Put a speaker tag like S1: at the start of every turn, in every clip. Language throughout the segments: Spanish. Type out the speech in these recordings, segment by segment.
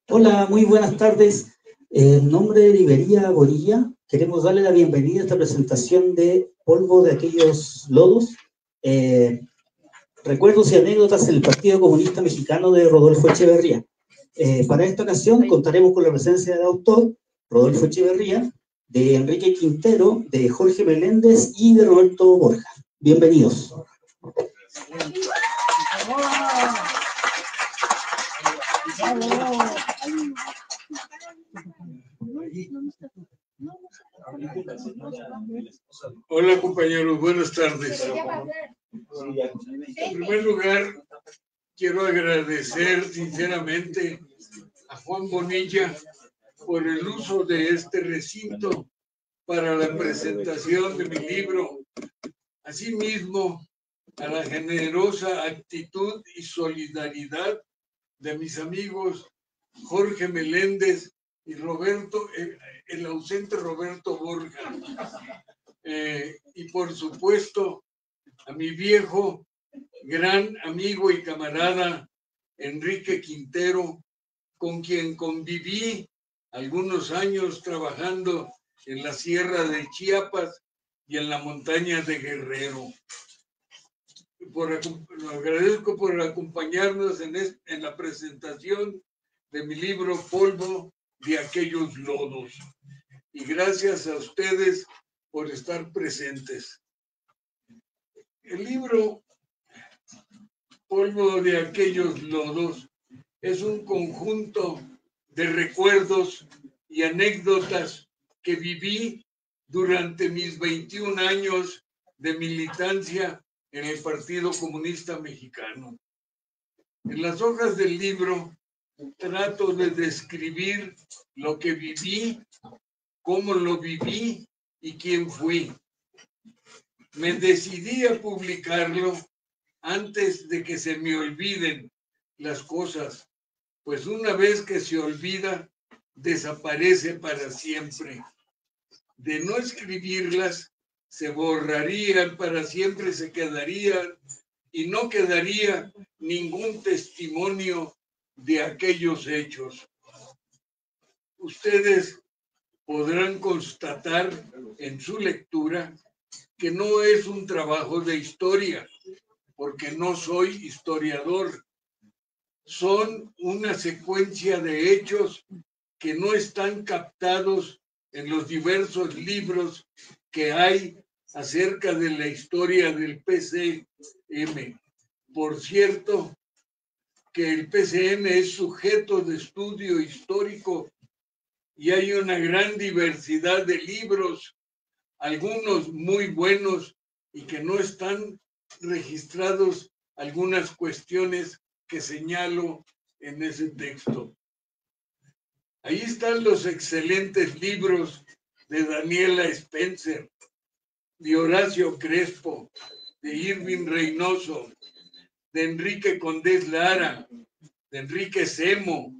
S1: Hola, muy buenas tardes. En nombre de Librería Borilla, queremos darle la bienvenida a esta presentación de Polvo de aquellos lodos. Recuerdos y anécdotas del Partido Comunista Mexicano de Rodolfo Echeverría. Para esta ocasión contaremos con la presencia del autor, Rodolfo Echeverría, de Enrique Quintero, de Jorge Meléndez y de Roberto Borja. Bienvenidos.
S2: Hola compañeros, buenas tardes. En primer lugar, quiero agradecer sinceramente a Juan Bonilla por el uso de este recinto para la presentación de mi libro. Asimismo, a la generosa actitud y solidaridad de mis amigos Jorge Meléndez y Roberto, el ausente Roberto Borja. Y por supuesto, a mi viejo, gran amigo y camarada Enrique Quintero, con quien conviví algunos años trabajando en la Sierra de Chiapas y en la montaña de Guerrero. Lo agradezco por acompañarnos en la presentación de mi libro Polvo de aquellos lodos. Y gracias a ustedes por estar presentes. El libro Polvo de aquellos lodos es un conjunto de recuerdos y anécdotas que viví durante mis 21 años de militancia en el Partido Comunista Mexicano. En las hojas del libro trato de describir lo que viví, cómo lo viví y quién fui. Me decidí a publicarlo antes de que se me olviden las cosas, pues una vez que se olvida, desaparece para siempre. De no escribirlas, se borrarían para siempre, se quedarían y no quedaría ningún testimonio de aquellos hechos. Ustedes podrán constatar en su lectura que no es un trabajo de historia, porque no soy historiador. Son una secuencia de hechos que no están captados en los diversos libros que hay acerca de la historia del PCM. Por cierto, que el PCM es sujeto de estudio histórico y hay una gran diversidad de libros, algunos muy buenos y que no están registrados algunas cuestiones que señalo en ese texto. Ahí están los excelentes libros de Daniela Spencer, de Horacio Crespo, de Irving Reynoso, de Enrique Condés Lara, de Enrique Semo,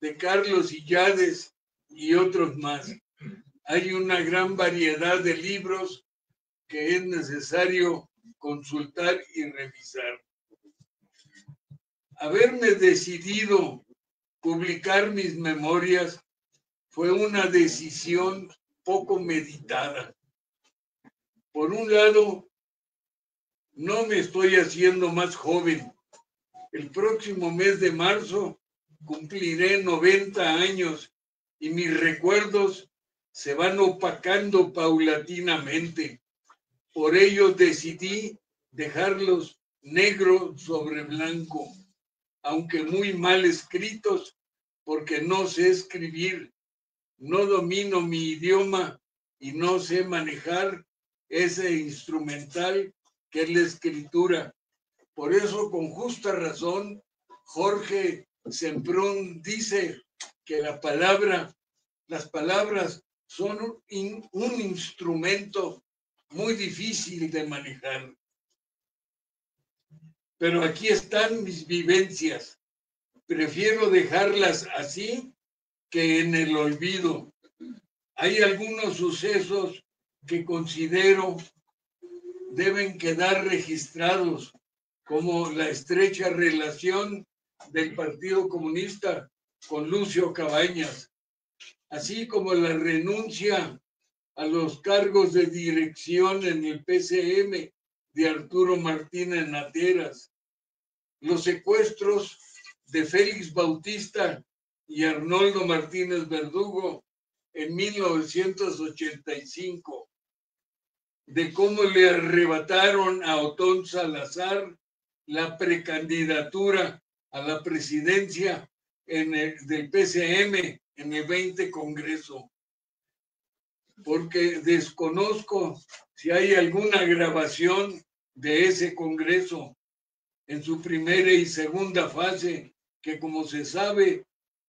S2: de Carlos Illades y otros más. Hay una gran variedad de libros que es necesario consultar y revisar. Haberme decidido publicar mis memorias fue una decisión poco meditada. Por un lado, no me estoy haciendo más joven. El próximo mes de marzo cumpliré 90 años y mis recuerdos se van opacando paulatinamente. Por ello decidí dejarlos negro sobre blanco, aunque muy mal escritos, porque no sé escribir, no domino mi idioma y no sé manejar ese instrumental que es la escritura. Por eso, con justa razón, Jorge Semprún dice que las palabras son un instrumento muy difícil de manejar. Pero aquí están mis vivencias. Prefiero dejarlas así que en el olvido. Hay algunos sucesos que considero deben quedar registrados, como la estrecha relación del Partido Comunista con Lucio Cabañas, así como la renuncia a los cargos de dirección en el PCM de Arturo Martínez Nateras, los secuestros de Félix Bautista y Arnoldo Martínez Verdugo en 1985, de cómo le arrebataron a Otón Salazar la precandidatura a la presidencia del PCM en el 20 Congreso, porque desconozco si hay alguna grabación de ese Congreso en su primera y segunda fase, que como se sabe,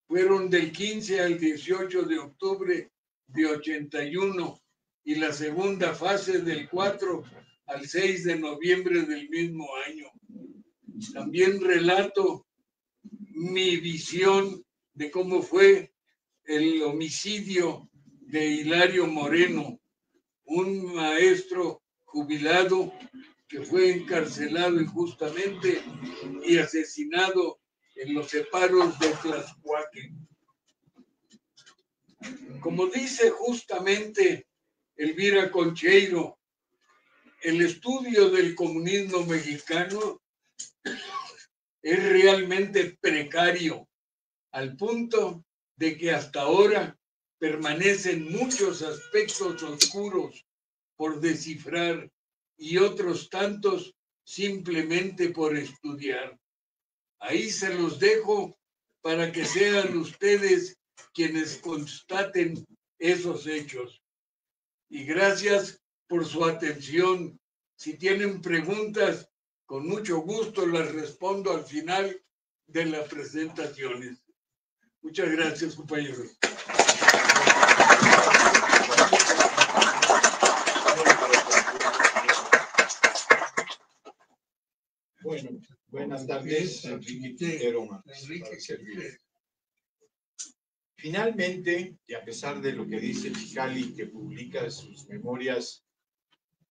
S2: fueron del 15 al 18 de octubre de 81, y la segunda fase del 4 al 6 de noviembre del mismo año. También relato mi visión de cómo fue el homicidio de Hilario Moreno, un maestro jubilado que fue encarcelado injustamente y asesinado en los separos de Tlaxcuaque. Como dice justamente Elvira Concheiro, el estudio del comunismo mexicano es realmente precario, al punto de que hasta ahora permanecen muchos aspectos oscuros por descifrar y otros tantos simplemente por estudiar. Ahí se los dejo para que sean ustedes quienes constaten esos hechos. Y gracias por su atención. Si tienen preguntas, con mucho gusto las respondo al final de las presentaciones. Muchas gracias, compañeros.
S3: Bueno, buenas tardes, Enrique Quintero. Finalmente, y a pesar de lo que dice Chicali, que publica sus memorias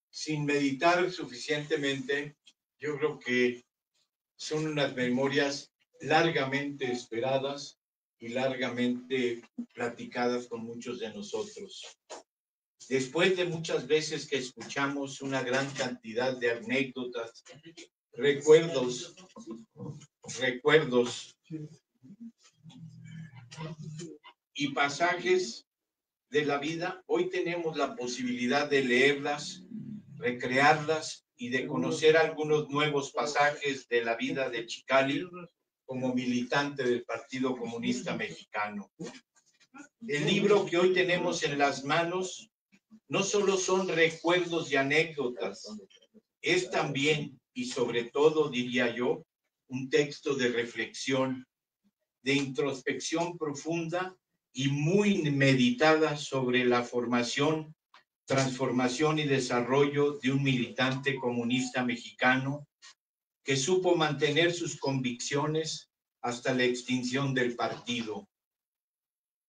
S3: sin meditar suficientemente, yo creo que son unas memorias largamente esperadas y largamente platicadas con muchos de nosotros. Después de muchas veces que escuchamos una gran cantidad de anécdotas, recuerdos y pasajes de la vida, hoy tenemos la posibilidad de leerlas, recrearlas y de conocer algunos nuevos pasajes de la vida de Chicali como militante del Partido Comunista Mexicano. El libro que hoy tenemos en las manos no solo son recuerdos y anécdotas, es también y sobre todo, diría yo, un texto de reflexión, de introspección profunda y muy meditada sobre la formación, transformación y desarrollo de un militante comunista mexicano que supo mantener sus convicciones hasta la extinción del partido.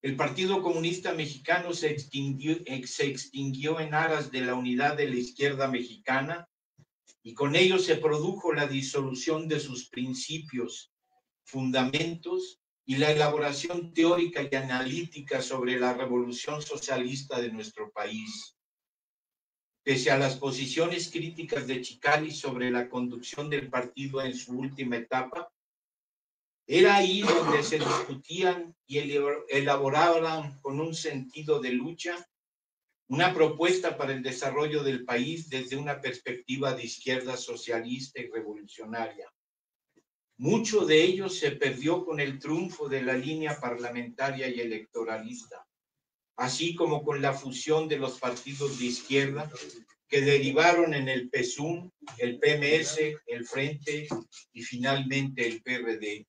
S3: El Partido Comunista Mexicano se extinguió en aras de la unidad de la izquierda mexicana y con ello se produjo la disolución de sus principios, fundamentos y la elaboración teórica y analítica sobre la revolución socialista de nuestro país. Pese a las posiciones críticas de Chicali sobre la conducción del partido en su última etapa, era ahí donde se discutían y elaboraban con un sentido de lucha una propuesta para el desarrollo del país desde una perspectiva de izquierda socialista y revolucionaria. Mucho de ello se perdió con el triunfo de la línea parlamentaria y electoralista, así como con la fusión de los partidos de izquierda que derivaron en el PSUM, el PMS, el Frente y finalmente el PRD.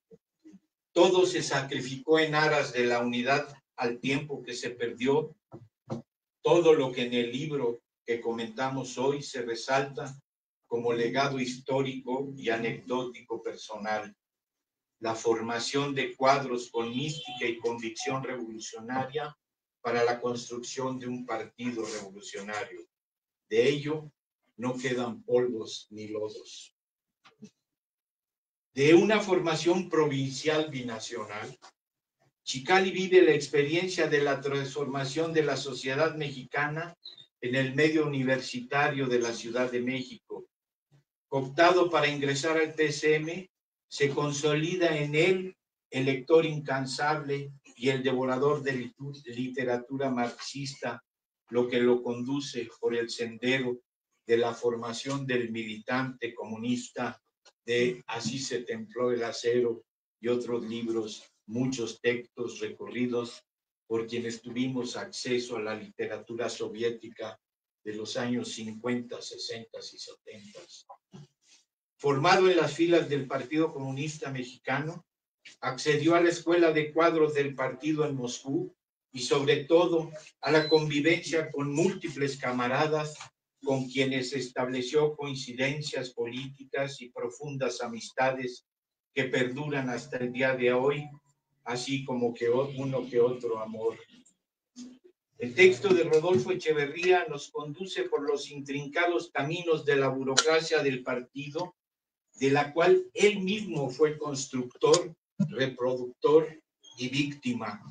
S3: Todo se sacrificó en aras de la unidad al tiempo que se perdió todo lo que en el libro que comentamos hoy se resalta como legado histórico y anecdótico personal. La formación de cuadros con mística y convicción revolucionaria para la construcción de un partido revolucionario. De ello no quedan polvos ni lodos. De una formación provincial binacional, Chicali vive la experiencia de la transformación de la sociedad mexicana en el medio universitario de la Ciudad de México. Cooptado para ingresar al TCM, se consolida en él el lector incansable y el devorador de literatura marxista, lo que lo conduce por el sendero de la formación del militante comunista de Así se templó el acero y otros libros, muchos textos recorridos por quienes tuvimos acceso a la literatura soviética de los años 50, 60 y 70. Formado en las filas del Partido Comunista Mexicano, accedió a la escuela de cuadros del partido en Moscú y sobre todo a la convivencia con múltiples camaradas con quienes estableció coincidencias políticas y profundas amistades que perduran hasta el día de hoy, así como que uno que otro amor. El texto de Rodolfo Echeverría nos conduce por los intrincados caminos de la burocracia del partido, de la cual él mismo fue constructor, reproductor y víctima,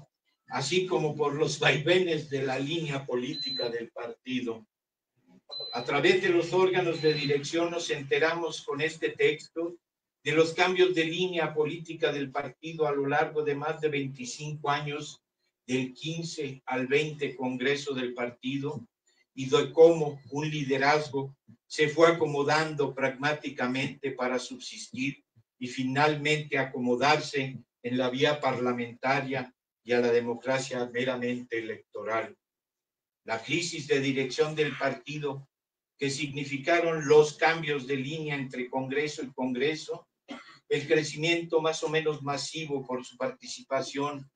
S3: así como por los vaivenes de la línea política del partido. A través de los órganos de dirección nos enteramos con este texto de los cambios de línea política del partido a lo largo de más de 25 años, del 15 al 20 Congreso del partido, y de cómo un liderazgo se fue acomodando pragmáticamente para subsistir y finalmente acomodarse en la vía parlamentaria y a la democracia meramente electoral. La crisis de dirección del partido, que significaron los cambios de línea entre Congreso y Congreso, el crecimiento más o menos masivo por su participación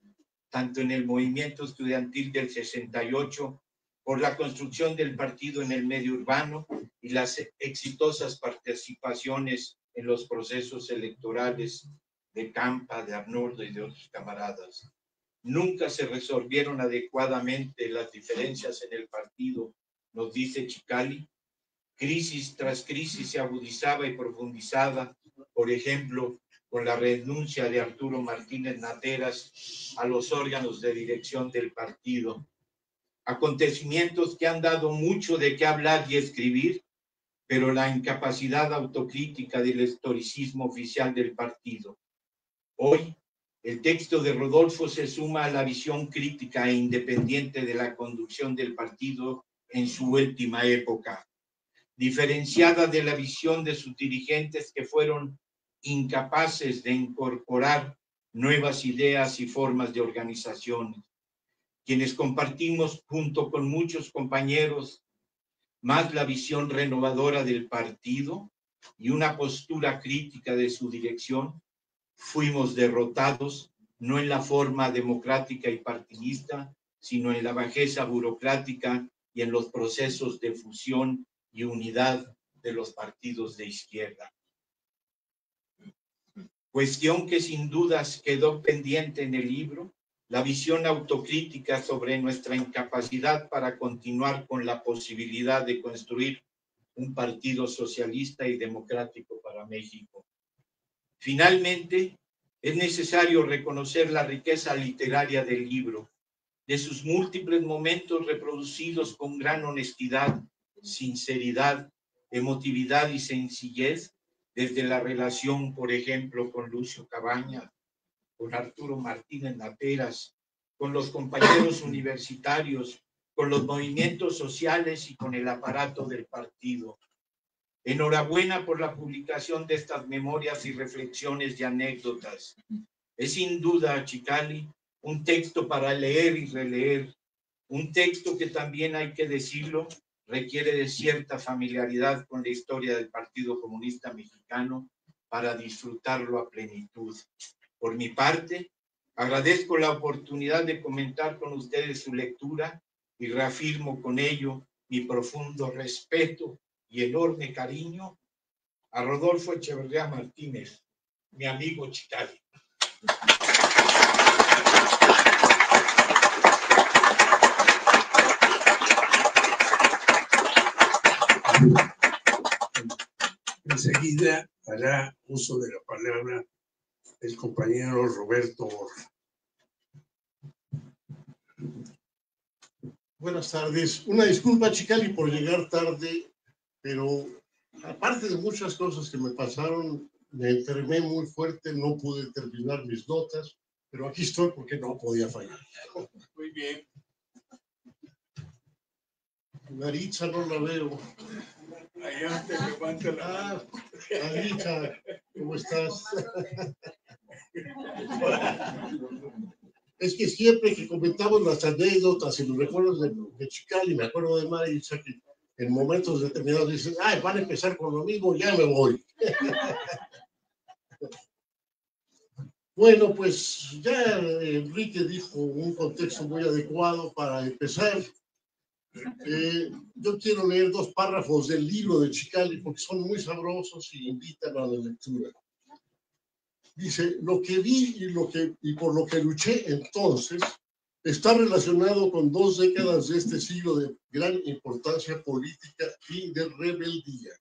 S3: tanto en el movimiento estudiantil del 68, por la construcción del partido en el medio urbano y las exitosas participaciones en los procesos electorales de Campa, de Arnoldo y de otros camaradas. Nunca se resolvieron adecuadamente las diferencias en el partido, nos dice Chicali. Crisis tras crisis se agudizaba y profundizaba, por ejemplo, con la renuncia de Arturo Martínez Nateras a los órganos de dirección del partido. Acontecimientos que han dado mucho de qué hablar y escribir, pero la incapacidad autocrítica del historicismo oficial del partido. Hoy, el texto de Rodolfo se suma a la visión crítica e independiente de la conducción del partido en su última época, diferenciada de la visión de sus dirigentes que fueron incapaces de incorporar nuevas ideas y formas de organización, quienes compartimos junto con muchos compañeros más la visión renovadora del partido y una postura crítica de su dirección, fuimos derrotados no en la forma democrática y partidista, sino en la bajeza burocrática y en los procesos de fusión y unidad de los partidos de izquierda. Cuestión que sin dudas quedó pendiente en el libro, la visión autocrítica sobre nuestra incapacidad para continuar con la posibilidad de construir un partido socialista y democrático para México. Finalmente, es necesario reconocer la riqueza literaria del libro, de sus múltiples momentos reproducidos con gran honestidad, sinceridad, emotividad y sencillez, desde la relación, por ejemplo, con Lucio Cabañas, con Arturo Martínez Nateras, con los compañeros universitarios, con los movimientos sociales y con el aparato del partido. Enhorabuena por la publicación de estas memorias y reflexiones y anécdotas. Es sin duda, Chicali, un texto para leer y releer, un texto que también, hay que decirlo, requiere de cierta familiaridad con la historia del Partido Comunista Mexicano para disfrutarlo a plenitud. Por mi parte, agradezco la oportunidad de comentar con ustedes su lectura y reafirmo con ello mi profundo respeto y enorme cariño a Rodolfo Echeverría Martínez, mi amigo Chicali.
S2: Enseguida hará uso de la palabra
S4: palabra el compañero Roberto Borja.
S5: Buenas tardes. Una disculpa, Chicali, por llegar tarde, pero aparte de muchas cosas que me pasaron, me enfermé muy fuerte, no pude terminar mis notas, pero aquí estoy porque no podía fallar.
S2: Muy bien.
S5: Maritza no la veo.
S2: Allá te levanta la mano.
S5: Maritza, ¿cómo estás? Es que siempre que comentamos las anécdotas y los recuerdos de Chicali, me acuerdo de Maritza, que en momentos determinados dicen, ay, van a empezar con lo mismo, ya me voy. Bueno, pues ya Enrique dijo un contexto muy adecuado para empezar. Yo quiero leer 2 párrafos del libro de Chicali porque son muy sabrosos y invitan a la lectura. Dice, lo que vi y por lo que luché entonces está relacionado con 2 décadas de este siglo de gran importancia política y de rebeldía.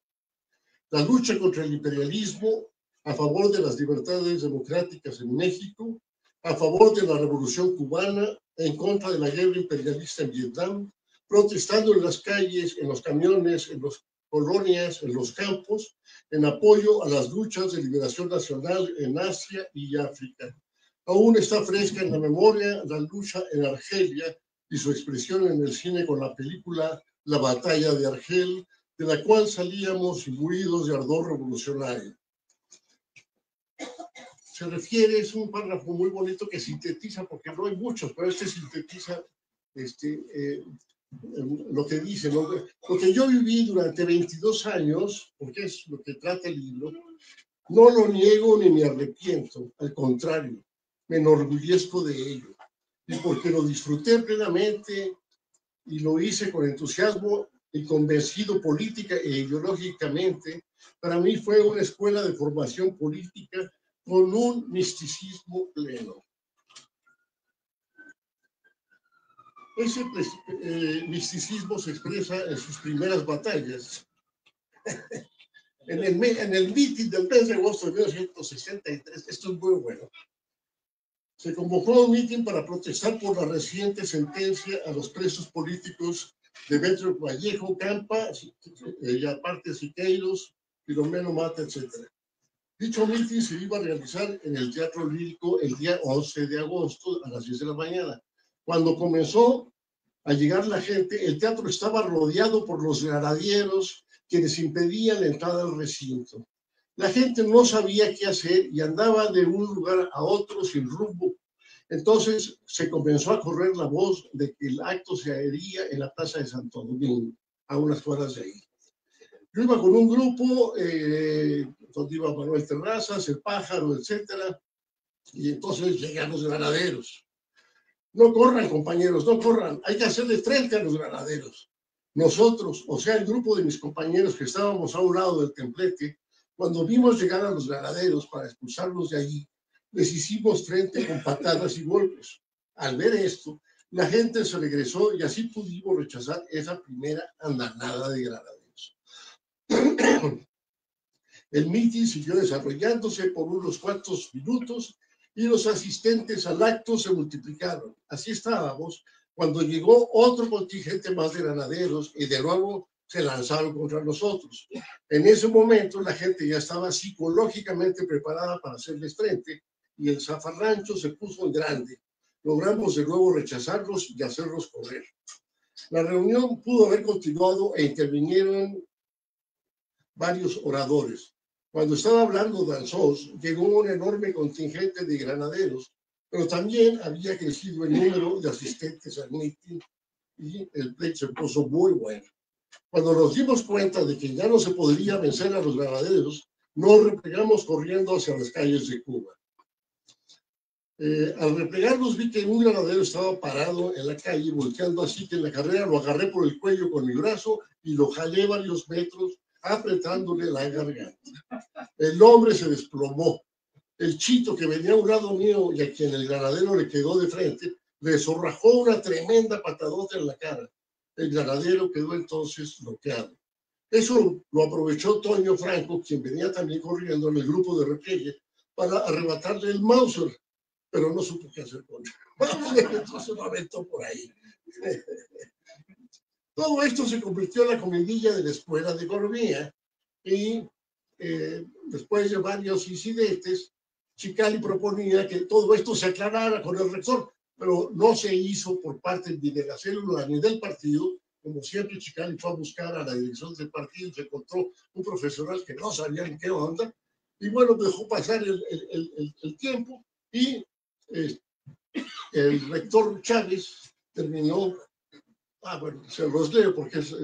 S5: La lucha contra el imperialismo, a favor de las libertades democráticas en México, a favor de la Revolución Cubana, en contra de la guerra imperialista en Vietnam, protestando en las calles, en los camiones, en las colonias, en los campos, en apoyo a las luchas de liberación nacional en Asia y África. Aún está fresca en la memoria la lucha en Argelia y su expresión en el cine con la película La Batalla de Argel, de la cual salíamos imbuidos de ardor revolucionario. Se refiere, es un párrafo muy bonito que sintetiza, porque no hay muchos, pero este sintetiza lo que dice, lo que yo viví durante 22 años, porque es lo que trata el libro, no lo niego ni me arrepiento, al contrario, me enorgullezco de ello, y porque lo disfruté plenamente y lo hice con entusiasmo y convencido política e ideológicamente, para mí fue una escuela de formación política con un misticismo pleno. Ese misticismo se expresa en sus primeras batallas. En el mitin del mes de agosto de 1963, esto es muy bueno, se convocó un mitin para protestar por la reciente sentencia a los presos políticos de Metro Vallejo, Campa, y aparte Siqueiros, Filomeno Mata, etc. Dicho mitin se iba a realizar en el Teatro Lírico el día 11 de agosto a las 10 de la mañana. Cuando comenzó a llegar la gente, el teatro estaba rodeado por los granadieros quienes impedían la entrada al recinto. La gente no sabía qué hacer y andaba de un lugar a otro sin rumbo. Entonces se comenzó a correr la voz de que el acto se haría en la Plaza de Santo Domingo, a unas cuadras de ahí. Yo iba con un grupo, donde iba Manuel Terrazas, El Pájaro, etcétera, y entonces llegan los granaderos. No corran, compañeros, no corran, hay que hacerle frente a los granaderos. Nosotros, o sea, el grupo de mis compañeros que estábamos a un lado del templete, cuando vimos llegar a los granaderos para expulsarlos de allí, les hicimos frente con patadas y golpes. Al ver esto, la gente se regresó y así pudimos rechazar esa primera andanada de granaderos. El mitin siguió desarrollándose por unos cuantos minutos y los asistentes al acto se multiplicaron. Así estábamos cuando llegó otro contingente más de granaderos y de nuevo se lanzaron contra nosotros. En ese momento la gente ya estaba psicológicamente preparada para hacerles frente y el zafarrancho se puso en grande. Logramos de nuevo rechazarlos y hacerlos correr. La reunión pudo haber continuado e intervinieron varios oradores. Cuando estaba hablando Danzós, llegó un enorme contingente de granaderos, pero también había crecido el número de asistentes al mitin y el pleito se puso muy bueno. Cuando nos dimos cuenta de que ya no se podría vencer a los granaderos, nos replegamos corriendo hacia las calles de Cuba. Al replegarnos vi que un granadero estaba parado en la calle, volteando así que en la carrera lo agarré por el cuello con mi brazo y lo jalé varios metros, apretándole la garganta. El hombre se desplomó. El chito que venía a un lado mío y a quien el granadero le quedó de frente, le zorrajó una tremenda patadota en la cara. El granadero quedó entonces bloqueado. Eso lo aprovechó Toño Franco, quien venía también corriendo en el grupo de repliegue, para arrebatarle el Mauser, pero no supo qué hacer con él. Entonces lo aventó por ahí. Todo esto se convirtió en la comidilla de la escuela de economía y después de varios incidentes, Chicali proponía que todo esto se aclarara con el rector, pero no se hizo por parte ni de la célula ni del partido. Como siempre, Chicali fue a buscar a la dirección del partido, se encontró un profesional que no sabía en qué onda, y bueno, dejó pasar el tiempo y el rector Chávez terminó, bueno, se los leo porque es,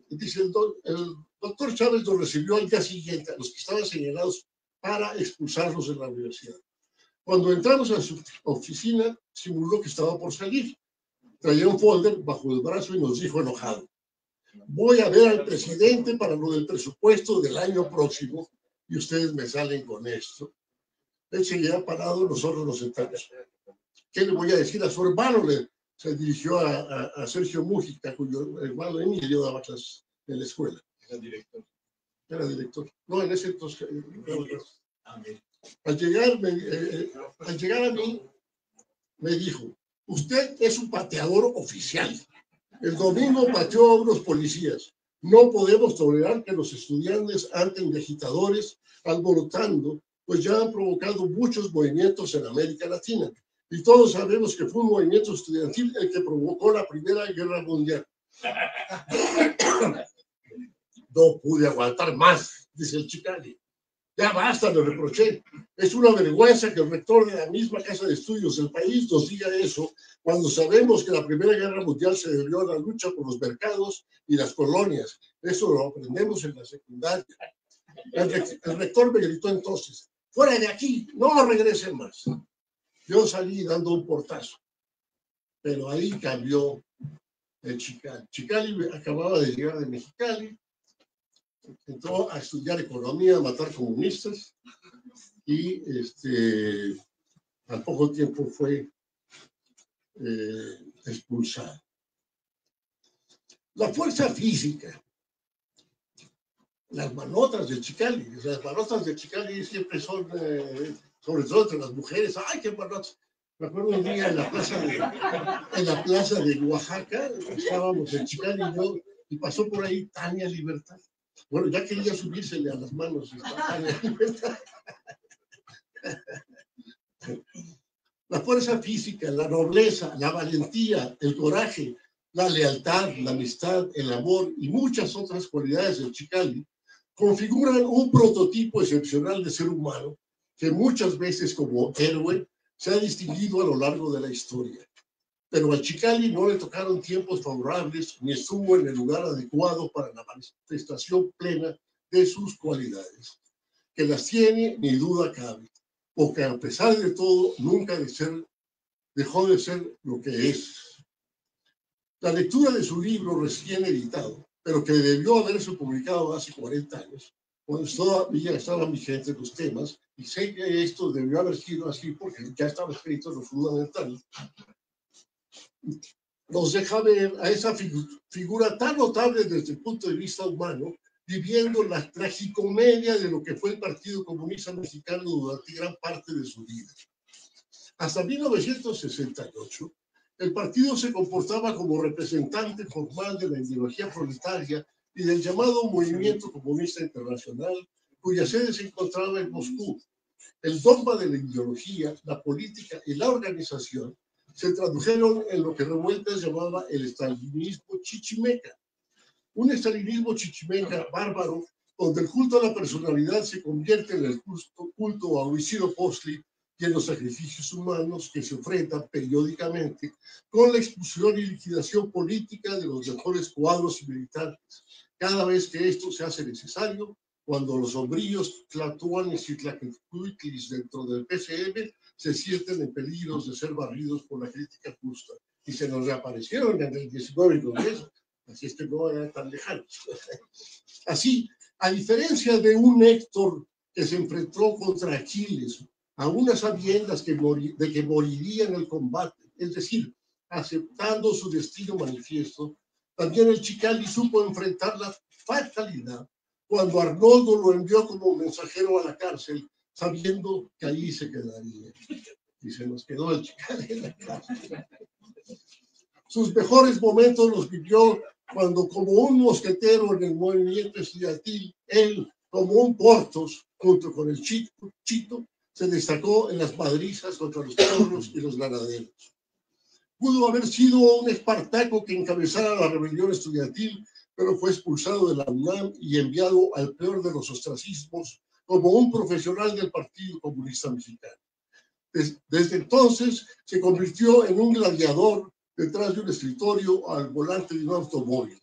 S5: dice el doctor Chávez nos recibió al día siguiente a los que estaban señalados para expulsarlos de la universidad. Cuando entramos a su oficina, simuló que estaba por salir. Traía un folder bajo el brazo y nos dijo enojado: voy a ver al presidente para lo del presupuesto del año próximo y ustedes me salen con esto. Él seguía parado, nosotros nos sentamos. ¿Qué le voy a decir a su hermano? Se dirigió a Sergio Mújica, cuyo hermano Emilio daba clases en la escuela.
S3: Era director.
S5: Era director. No, en ese entonces. Al llegar a mí, me dijo: usted es un pateador oficial. El domingo pateó a unos policías. No podemos tolerar que los estudiantes anden de agitadores alborotando, pues ya han provocado muchos movimientos en América Latina. Y todos sabemos que fue un movimiento estudiantil el que provocó la Primera Guerra Mundial. No pude aguantar más, dice el Chicali. Ya basta, le reproché. Es una vergüenza que el rector de la misma casa de estudios del país nos diga eso, cuando sabemos que la Primera Guerra Mundial se debió a la lucha por los mercados y las colonias. Eso lo aprendemos en la secundaria. El rector me gritó entonces: fuera de aquí, no regresen más. Yo salí dando un portazo, pero ahí cambió el Chicali. Chicali acababa de llegar de Mexicali, entró a estudiar economía, a matar comunistas, y al poco tiempo fue expulsado. La fuerza física, las manotas de Chicali, siempre son, sobre todo entre las mujeres. ¡Ay, qué manotas! Me acuerdo un día en la plaza de Oaxaca, estábamos en Chicali y yo, y pasó por ahí Tania Libertad. Bueno, ya quería subírsele a las manos Tania Libertad. La fuerza física, la nobleza, la valentía, el coraje, la lealtad, la amistad, el amor y muchas otras cualidades del Chicali configuran un prototipo excepcional de ser humano que muchas veces como héroe se ha distinguido a lo largo de la historia. Pero al Chicali no le tocaron tiempos favorables ni estuvo en el lugar adecuado para la manifestación plena de sus cualidades, que las tiene ni duda cabe, porque a pesar de todo nunca dejó de ser lo que es. La lectura de su libro recién editado, pero que debió haberse publicado hace 40 años, cuando todavía estaban vigentes los temas, y sé que esto debió haber sido así porque ya estaba escrito en lo fundamental, nos deja ver a esa figura tan notable desde el punto de vista humano, viviendo la tragicomedia de lo que fue el Partido Comunista Mexicano durante gran parte de su vida. Hasta 1968, el partido se comportaba como representante formal de la ideología proletaria y del llamado Movimiento Comunista Internacional, cuya sede se encontraba en Moscú. El dogma de la ideología, la política y la organización se tradujeron en lo que Revueltas llamaba el estalinismo chichimeca. Un estalinismo chichimeca bárbaro, donde el culto a la personalidad se convierte en el culto a Huitzilopochtli y en los sacrificios humanos que se enfrentan periódicamente con la expulsión y liquidación política de los mejores cuadros militares, cada vez que esto se hace necesario, cuando los sombríos tlatoanes y tlaquecuitlis dentro del PCM se sienten en peligro de ser barridos por la crítica justa. Y se nos reaparecieron en el 19 y Congreso, así es que no eran tan lejanos. Así, a diferencia de un Héctor que se enfrentó contra Aquiles, a unas sabiendas de que moriría en el combate, es decir, aceptando su destino manifiesto, también el Chicali supo enfrentar la fatalidad cuando Arnoldo lo envió como mensajero a la cárcel sabiendo que ahí se quedaría. Y se nos quedó el Chicali en la casa. Sus mejores momentos los vivió cuando, como un mosquetero en el movimiento estudiantil, él, como un Porthos, junto con el Chito, se destacó en las madrizas contra los toros y los ganaderos. Pudo haber sido un Espartaco que encabezara la rebelión estudiantil, pero fue expulsado de la UNAM y enviado al peor de los ostracismos como un profesional del Partido Comunista Mexicano. Desde entonces se convirtió en un gladiador detrás de un escritorio al volante de un automóvil,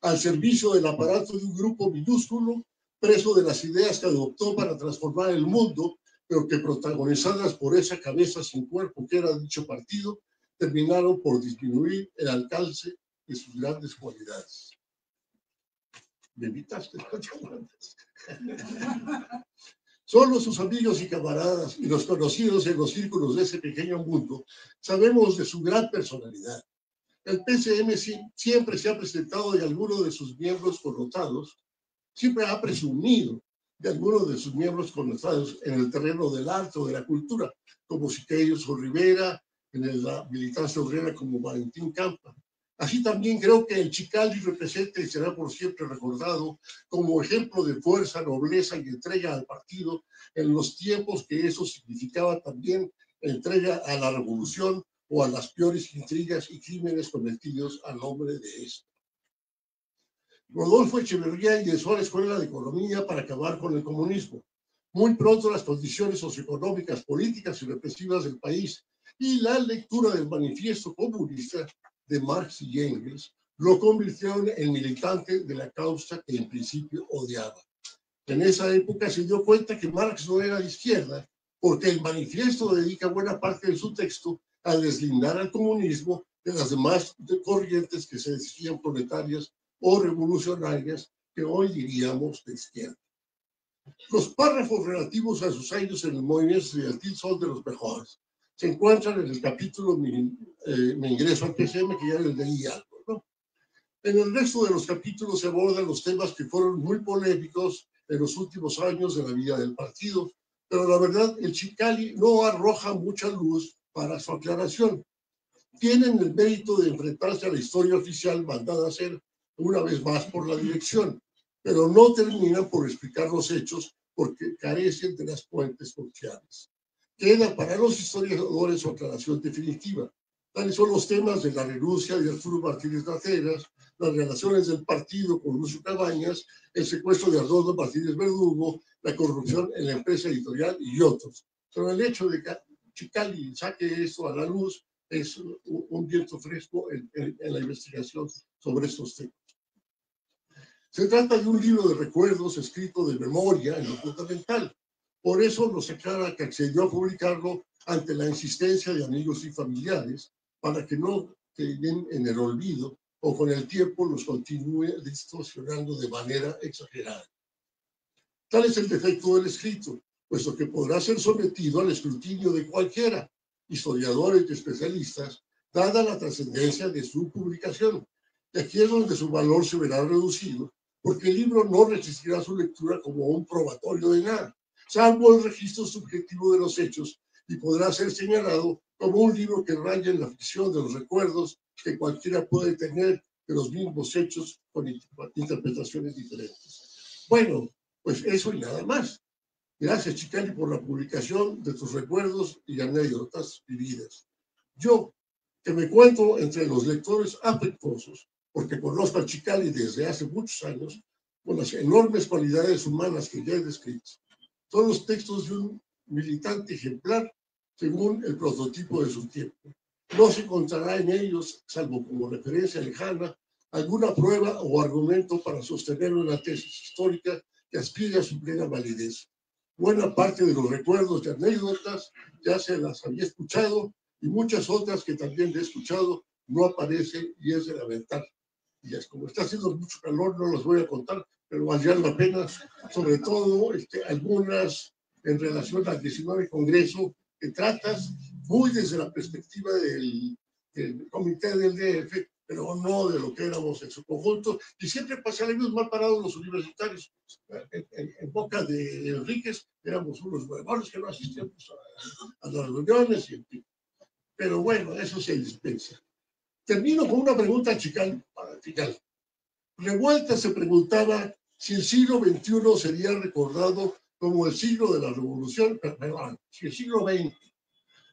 S5: al servicio del aparato de un grupo minúsculo, preso de las ideas que adoptó para transformar el mundo, pero que protagonizadas por esa cabeza sin cuerpo que era dicho partido, terminaron por disminuir el alcance de sus grandes cualidades. ¿Me invitaste? Solo sus amigos y camaradas y los conocidos en los círculos de ese pequeño mundo sabemos de su gran personalidad. El PCM siempre se ha presentado de alguno de sus miembros connotados, siempre ha presumido de algunos de sus miembros connotados en el terreno del arte o de la cultura, como Siqueiros o Rivera, en la militancia obrera como Valentín Campa. Así también creo que el Chicali representa y será por siempre recordado como ejemplo de fuerza, nobleza y entrega al partido en los tiempos que eso significaba también entrega a la revolución o a las peores intrigas y crímenes cometidos al nombre de esto. Rodolfo Echeverría ingresó a la Escuela de Economía para acabar con el comunismo. Muy pronto las condiciones socioeconómicas, políticas y represivas del país y la lectura del manifiesto comunista de Marx y Engels lo convirtieron en militante de la causa que en principio odiaba. En esa época se dio cuenta que Marx no era de izquierda, porque el manifiesto dedica buena parte de su texto a deslindar al comunismo de las demás corrientes que se decían proletarias o revolucionarias, que hoy diríamos de izquierda. Los párrafos relativos a sus años en el movimiento estudiantil son de los mejores. Se encuentran en el capítulo Mi ingreso al PCM, que ya les leí algo, ¿no? En el resto de los capítulos se abordan los temas que fueron muy polémicos en los últimos años de la vida del partido, pero la verdad, el Chicali no arroja mucha luz para su aclaración. Tienen el mérito de enfrentarse a la historia oficial mandada a hacer una vez más por la dirección, pero no terminan por explicar los hechos porque carecen de las fuentes confiables. Queda para los historiadores su aclaración definitiva. Tales son los temas de la renuncia de Arturo Martínez Nateras, las relaciones del partido con Lucio Cabañas, el secuestro de Arnoldo Martínez Verdugo, la corrupción en la empresa editorial y otros. Pero el hecho de que Chicali saque esto a la luz es un viento fresco en la investigación sobre estos temas. Se trata de un libro de recuerdos escrito de memoria en lo fundamental. Por eso nos aclara que accedió a publicarlo ante la insistencia de amigos y familiares para que no queden en el olvido o con el tiempo los continúe distorsionando de manera exagerada. Tal es el defecto del escrito, puesto que podrá ser sometido al escrutinio de cualquiera, historiadores y especialistas, dada la trascendencia de su publicación. Y aquí es donde su valor se verá reducido, porque el libro no resistirá su lectura como un probatorio de nada, salvo el registro subjetivo de los hechos, y podrá ser señalado como un libro que raya en la ficción de los recuerdos que cualquiera puede tener de los mismos hechos con interpretaciones diferentes. Bueno, pues eso y nada más. Gracias, Chicali, por la publicación de tus recuerdos y anécdotas vividas. Yo, que me cuento entre los lectores afectuosos, porque conozco a Chicali desde hace muchos años, con las enormes cualidades humanas que ya he descrito. Son los textos de un militante ejemplar, según el prototipo de su tiempo. No se encontrará en ellos, salvo como referencia lejana, alguna prueba o argumento para sostener una tesis histórica que aspire a su plena validez. Buena parte de los recuerdos y anécdotas ya se las había escuchado y muchas otras que también he escuchado no aparecen y es de lamentar. Y es como está haciendo mucho calor, no las voy a contar, pero valdrían la pena, sobre todo algunas en relación al 19 Congreso que tratas muy desde la perspectiva del Comité del DF, pero no de lo que éramos en su conjunto, y siempre salimos mal parados los universitarios. En boca de Enríquez éramos unos huevones que no asistíamos a las reuniones, pero bueno, eso se dispensa. Termino con una pregunta chical para el final. Revuelta se preguntaba si el siglo XXI sería recordado como el siglo de la revolución, perdón, si el siglo XX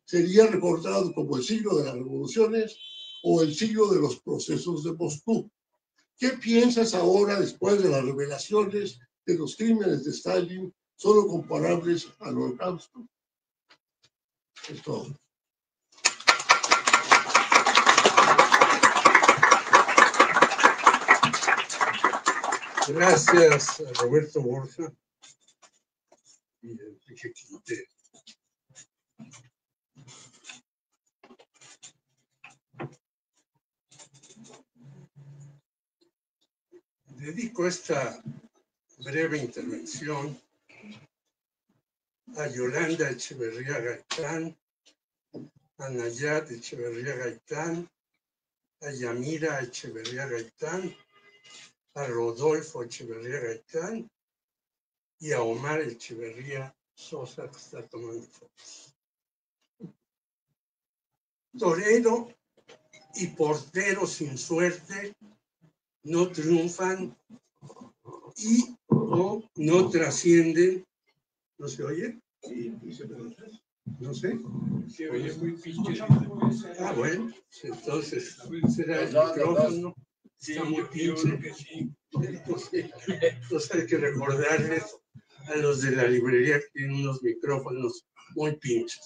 S5: sería recordado como el siglo de las revoluciones o el siglo de los procesos de Moscú. ¿Qué piensas ahora, después de las revelaciones de los crímenes de Stalin, solo comparables al Holocausto? Es todo.
S4: Gracias a Roberto Borja y Enrique Quintero. Dedico esta breve intervención a Yolanda Echeverría Gaitán, a Nayat Echeverría Gaitán, a Yamira Echeverría Gaitán, a Rodolfo Echeverría Gaitán y a Omar Echeverría Sosa, que está tomando fotos. Torero y portero sin suerte no triunfan y o no trascienden. ¿No se oye? No sé.
S2: Se oye muy pinche.
S4: Ah, bueno, entonces será el micrófono. Está muy pinche.
S2: Que sí.
S4: Entonces hay que recordarles a los de la librería que tienen unos micrófonos muy pinches.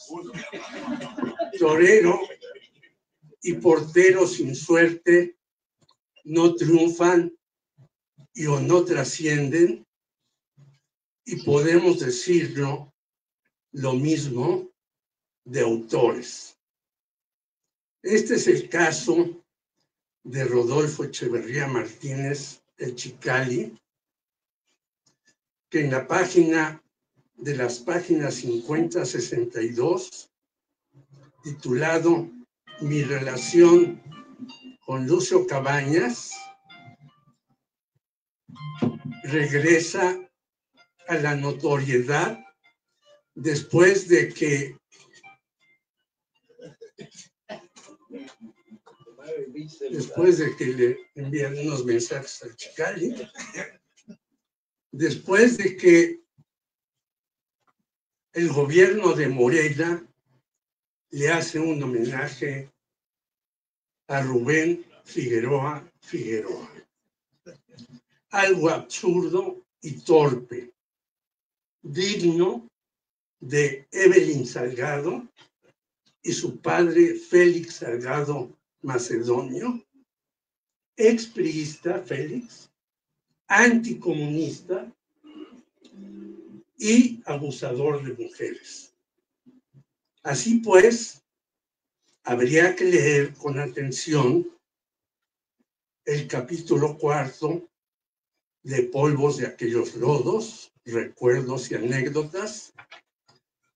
S4: Torero y portero sin suerte no triunfan y o no trascienden, y podemos decirlo lo mismo de autores. Este es el caso de Rodolfo Echeverría Martínez, el Chicali, que en la página de las páginas 50-62, titulado Mi relación con Lucio Cabañas, regresa a la notoriedad después de que le envían unos mensajes al Chicali, después de que el gobierno de Moreira le hace un homenaje a Rubén Figueroa Figueroa. Algo absurdo y torpe, digno de Evelyn Salgado y su padre Félix Salgado Macedonio, expriista Félix, anticomunista y abusador de mujeres. Así pues, habría que leer con atención el capítulo 4 de Polvos de aquellos lodos, recuerdos y anécdotas,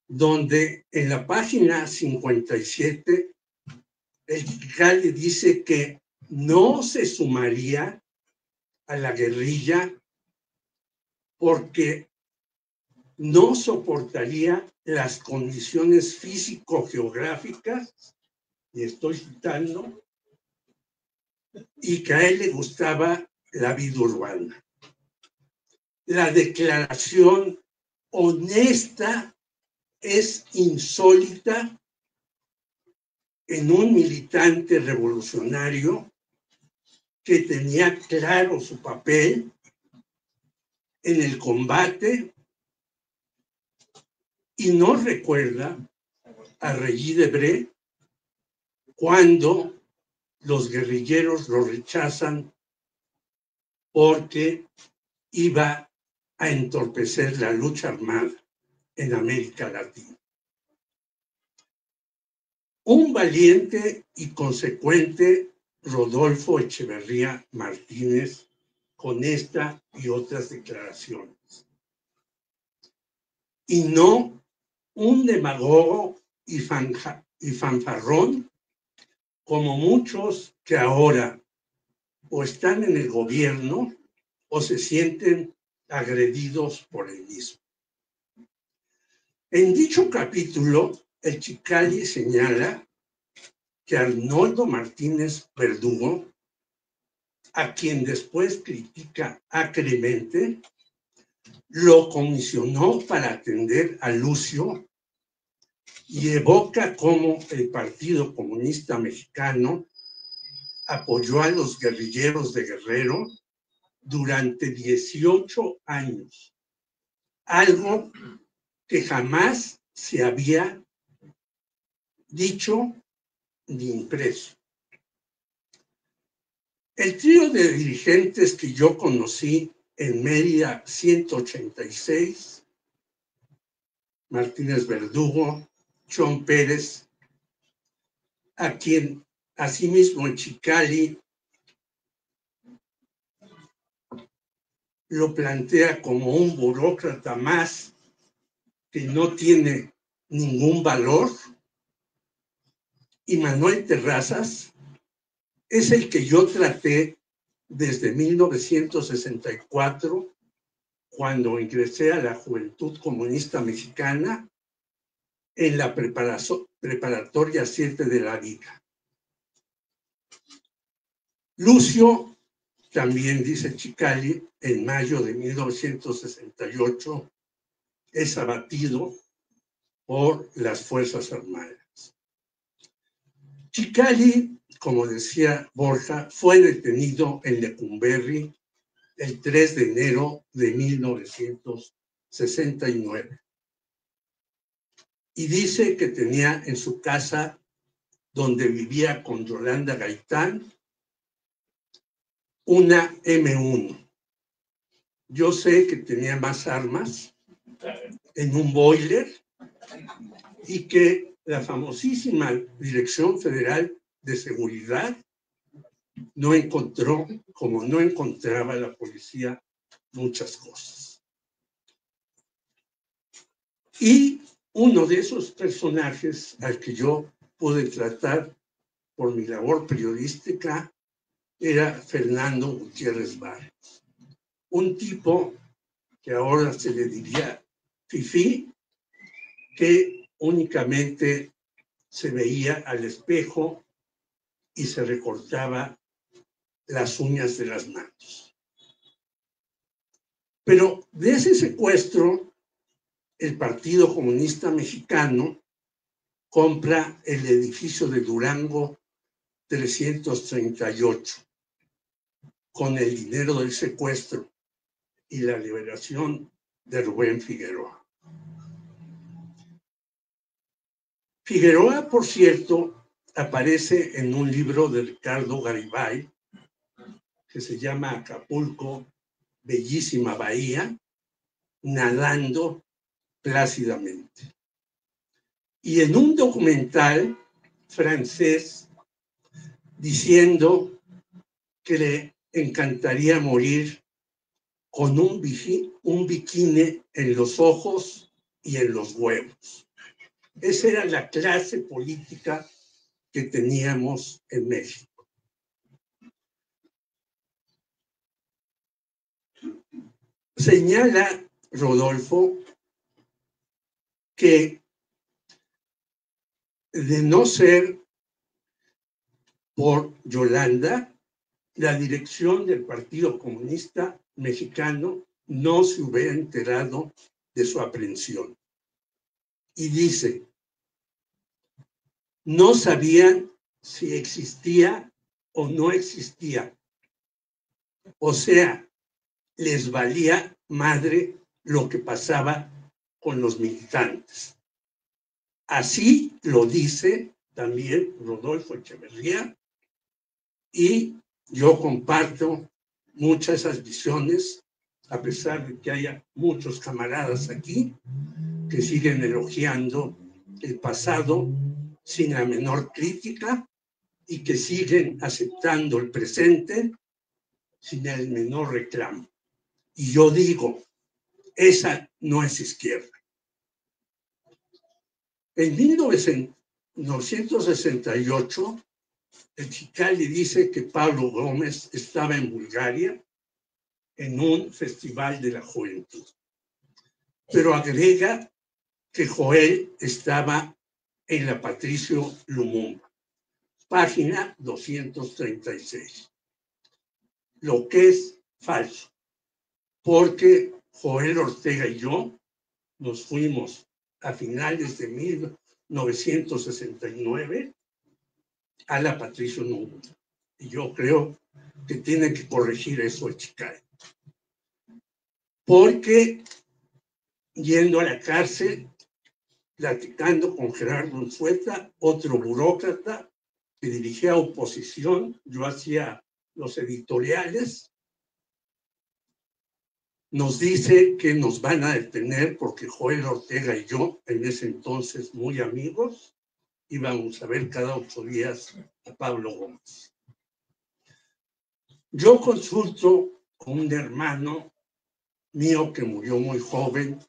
S4: donde en la página 57 el Chicali dice que no se sumaría a la guerrilla porque no soportaría las condiciones físico-geográficas, y estoy citando, y que a él le gustaba la vida urbana. La declaración honesta es insólita en un militante revolucionario que tenía claro su papel en el combate y no recuerda a Regis Debray cuando los guerrilleros lo rechazan porque iba a entorpecer la lucha armada en América Latina. Un valiente y consecuente Rodolfo Echeverría Martínez con esta y otras declaraciones. Y no un demagogo y fanfarrón como muchos que ahora, o están en el gobierno o se sienten agredidos por el mismo. En dicho capítulo, el Chicali señala que Arnoldo Martínez Verdugo, a quien después critica acremente, lo comisionó para atender a Lucio y evoca cómo el Partido Comunista Mexicano apoyó a los guerrilleros de Guerrero durante 18 años, algo que jamás se había dicho ni impreso. El trío de dirigentes que yo conocí en Mérida 186, Martínez Verdugo, Chon Pérez, a quien asimismo en Chicali lo plantea como un burócrata más que no tiene ningún valor, y Manuel Terrazas es el que yo traté desde 1964, cuando ingresé a la Juventud Comunista Mexicana en la preparatoria 7 de la Viga. Lucio, también dice Chicali, en mayo de 1968, es abatido por las Fuerzas Armadas. Chicali, como decía Borja, fue detenido en Lecumberri el 3 de enero de 1969. Y dice que tenía en su casa, donde vivía con Yolanda Gaitán, una M1. Yo sé que tenía más armas en un boiler y que la famosísima Dirección Federal de Seguridad no encontró, como no encontraba la policía, muchas cosas. Y uno de esos personajes al que yo pude tratar por mi labor periodística era Fernando Gutiérrez Barrios, un tipo que ahora se le diría fifí, que únicamente se veía al espejo y se recortaba las uñas de las manos. Pero de ese secuestro, el Partido Comunista Mexicano compra el edificio de Durango 338 con el dinero del secuestro y la liberación de Rubén Figueroa. Figueroa, por cierto, aparece en un libro de Ricardo Garibay que se llama Acapulco, bellísima bahía, nadando plácidamente. Y en un documental francés diciendo que le encantaría morir con un bikini en los ojos y en los huevos. Esa era la clase política que teníamos en México. Señala Rodolfo que de no ser por Yolanda, la dirección del Partido Comunista Mexicano no se hubiera enterado de su aprehensión. Y dice, no sabían si existía o no existía. O sea, les valía madre lo que pasaba con los militantes. Así lo dice también Rodolfo Echeverría, y yo comparto muchas de esas visiones, a pesar de que haya muchos camaradas aquí que siguen elogiando el pasado sin la menor crítica y que siguen aceptando el presente sin el menor reclamo. Y yo digo, esa no es izquierda. En 1968, el Chicali dice que Pablo Gómez estaba en Bulgaria en un festival de la juventud, pero agrega que Joel estaba en la Patricio Lumumba, página 236, lo que es falso, porque Joel Ortega y yo nos fuimos a finales de 1969 a la Patricio Lumumba. Y yo creo que tiene que corregir eso el Chicali. Porque yendo a la cárcel, platicando con Gerardo Unzueta, otro burócrata que dirigía oposición, yo hacía los editoriales, nos dice que nos van a detener porque Joel Ortega y yo, en ese entonces muy amigos, íbamos a ver cada 8 días a Pablo Gómez. Yo consulto con un hermano mío que murió muy joven,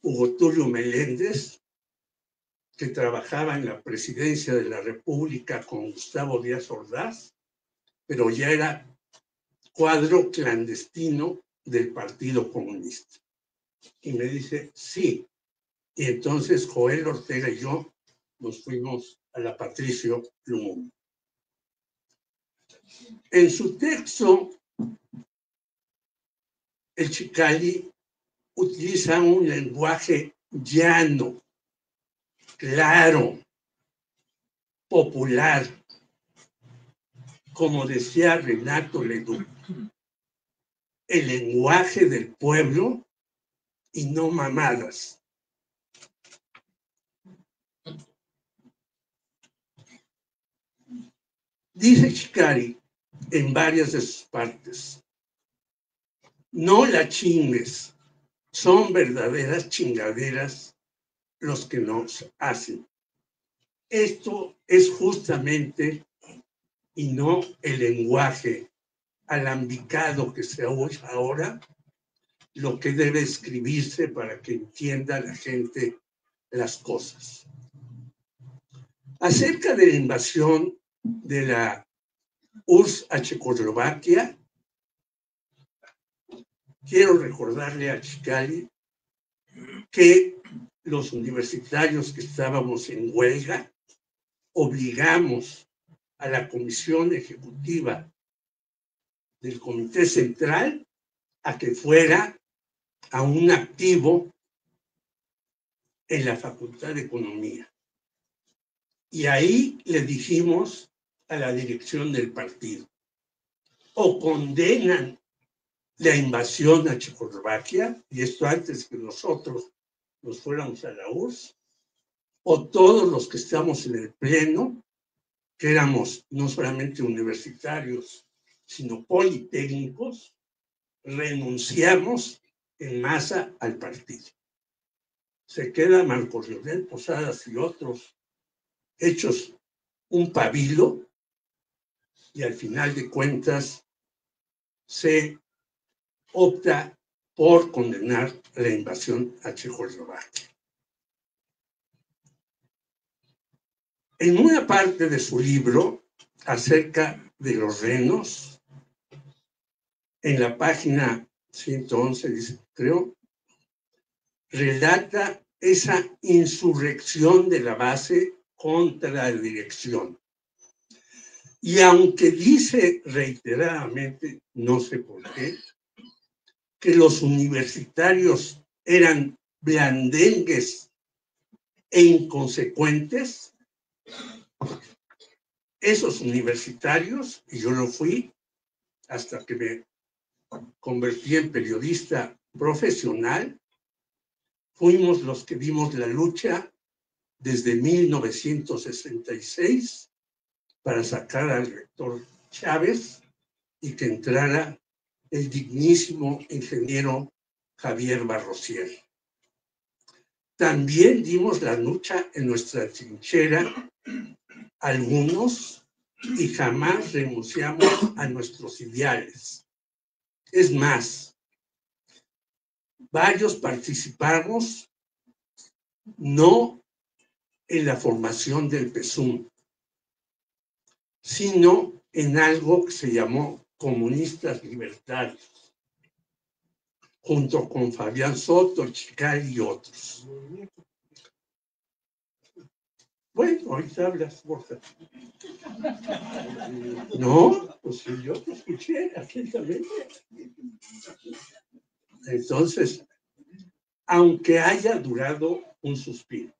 S4: Hugo Tulio Meléndez, que trabajaba en la presidencia de la República con Gustavo Díaz Ordaz, pero ya era cuadro clandestino del Partido Comunista. Y me dice, sí. Y entonces Joel Ortega y yo nos fuimos a la Patricio Lumumba. En su texto, el Chicali utiliza un lenguaje llano, claro, popular, como decía Renato Leduc, el lenguaje del pueblo y no mamadas. Dice Chicali en varias de sus partes, no la chingues, son verdaderas chingaderas los que nos hacen. Esto es justamente, y no el lenguaje alambicado que se usa ahora, lo que debe escribirse para que entienda la gente las cosas. Acerca de la invasión de la URSS a Checoslovaquia, quiero recordarle a Chicali que los universitarios que estábamos en huelga obligamos a la Comisión Ejecutiva del Comité Central a que fuera a un activo en la Facultad de Economía. Y ahí le dijimos a la dirección del partido, o condenan la invasión a Checoslovaquia, y esto antes que nosotros nos fuéramos a la URSS, o todos los que estamos en el pleno, que éramos no solamente universitarios, sino politécnicos, renunciamos en masa al partido. Se queda Marcos Leonel Posadas y otros hechos un pabilo, y al final de cuentas se opta por condenar la invasión a Checoslovaquia. En una parte de su libro acerca de los renos, en la página 111, dice, creo, relata esa insurrección de la base contra la dirección. Y aunque dice reiteradamente, no sé por qué, que los universitarios eran blandengues e inconsecuentes, esos universitarios, y yo lo fui hasta que me convertí en periodista profesional, fuimos los que dimos la lucha desde 1966 para sacar al rector Chávez y que entrara el dignísimo ingeniero Javier Barrosier. También dimos la lucha en nuestra trinchera algunos y jamás renunciamos a nuestros ideales. Es más, varios participamos no en la formación del PSUM, sino en algo que se llamó comunistas libertarios, junto con Fabián Soto, Chicali y otros. Bueno, ahorita hablas, Borja. No, pues yo te escuché atentamente. Entonces, aunque haya durado un suspiro,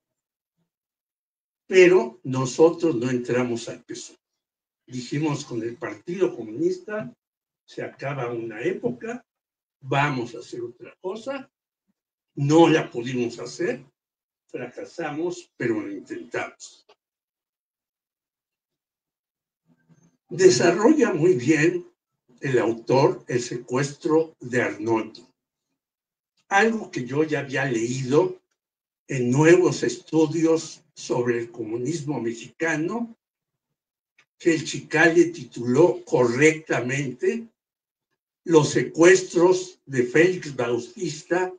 S4: pero nosotros no entramos al PSOE. Dijimos, con el Partido Comunista se acaba una época, vamos a hacer otra cosa, no la pudimos hacer, fracasamos, pero lo intentamos. Desarrolla muy bien el autor el secuestro de Arnoldo, algo que yo ya había leído en nuevos estudios sobre el comunismo mexicano, que el Chicali tituló correctamente Los secuestros de Félix Bautista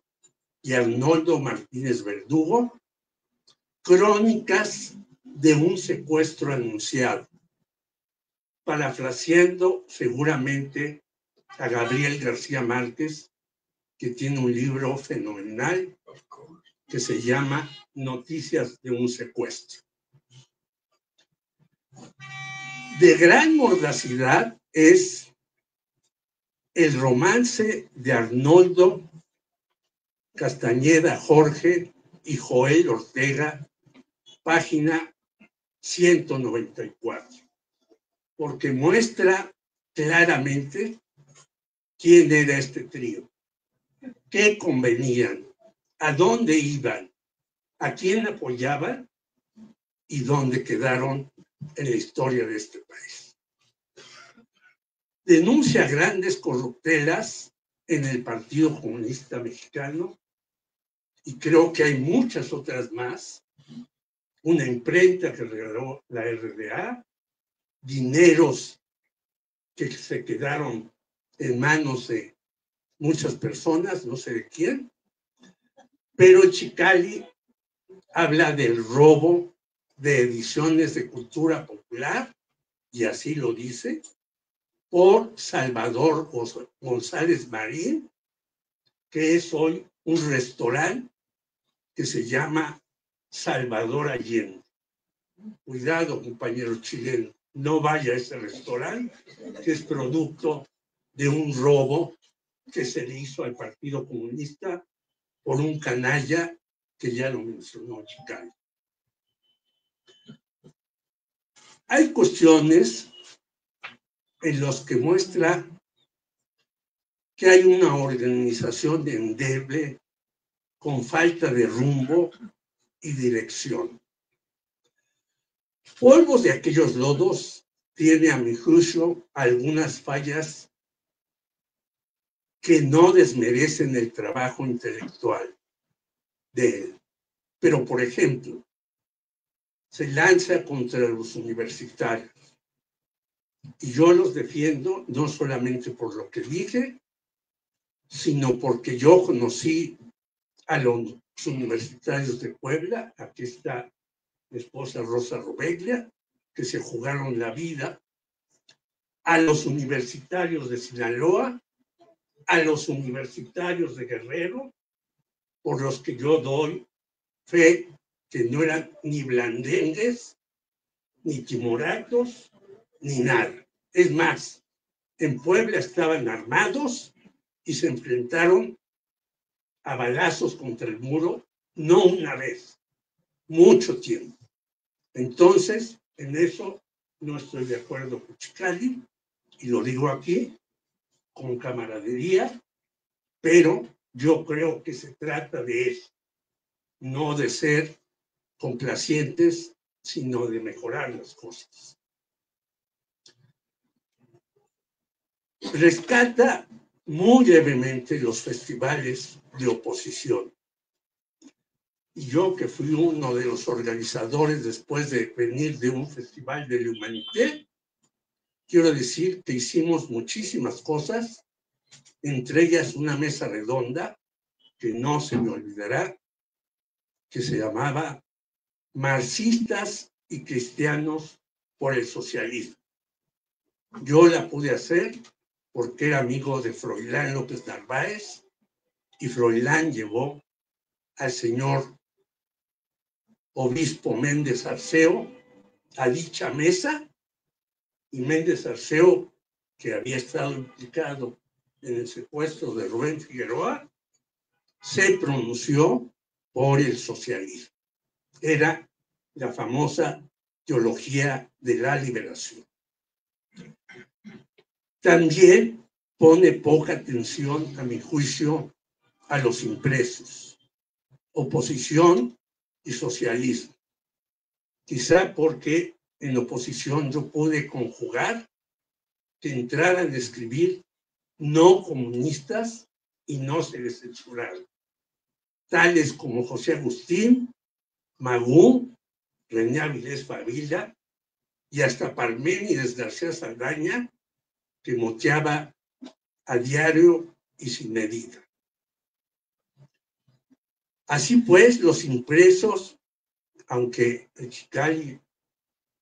S4: y Arnoldo Martínez Verdugo, crónicas de un secuestro anunciado, parafraseando seguramente a Gabriel García Márquez, que tiene un libro fenomenal que se llama Noticias de un secuestro. De gran mordacidad es el romance de Arnoldo Castañeda Jorge y Joel Ortega, página 194, porque muestra claramente quién era este trío, qué convenían, a dónde iban, a quién apoyaban y dónde quedaron en la historia de este país. Denuncia grandes corruptelas en el Partido Comunista Mexicano, y creo que hay muchas otras más. Una imprenta que regaló la RDA, dineros que se quedaron en manos de muchas personas, no sé de quién, pero Chicali habla del robo de ediciones de cultura popular, y así lo dice, por Salvador González Marín, que es hoy un restaurante que se llama Salvador Allende. Cuidado, compañero chileno, no vaya a ese restaurante, que es producto de un robo que se le hizo al Partido Comunista por un canalla que ya lo mencionó Chicali. Hay cuestiones en las que muestra que hay una organización endeble, con falta de rumbo y dirección. Polvos de aquellos lodos tiene, a mi juicio, algunas fallas que no desmerecen el trabajo intelectual de él. Pero, por ejemplo, se lanza contra los universitarios. Y yo los defiendo no solamente por lo que dije, sino porque yo conocí a los universitarios de Puebla. Aquí está mi esposa Rosa Robeglia, que se jugaron la vida, a los universitarios de Sinaloa, a los universitarios de Guerrero, por los que yo doy fe que no eran ni blandengues, ni timoratos, ni nada. Es más, en Puebla estaban armados y se enfrentaron a balazos contra el muro, no una vez, mucho tiempo. Entonces, en eso no estoy de acuerdo con Chicali, y lo digo aquí con camaradería, pero yo creo que se trata de eso, no de ser complacientes, sino de mejorar las cosas. Rescata muy brevemente los festivales de oposición. Y yo, que fui uno de los organizadores después de venir de un festival de la Humanité, quiero decir que hicimos muchísimas cosas, entre ellas una mesa redonda que no se me olvidará, que se llamaba Marxistas y Cristianos por el Socialismo. Yo la pude hacer porque era amigo de Froilán López Narváez, y Froilán llevó al señor obispo Méndez Arceo a dicha mesa, y Méndez Arceo, que había estado implicado en el secuestro de Rubén Figueroa, se pronunció por el socialismo. Era la famosa teología de la liberación. También pone poca atención, a mi juicio, a los impresos, oposición y socialismo. Quizá porque en oposición yo pude conjugar que entraran a escribir no comunistas y no se les censuraron, tales como José Agustín, Magú, René Avilés Favila y hasta Parménides García Saldaña, que moteaba a diario y sin medida. Así pues, los impresos, aunque el Chicali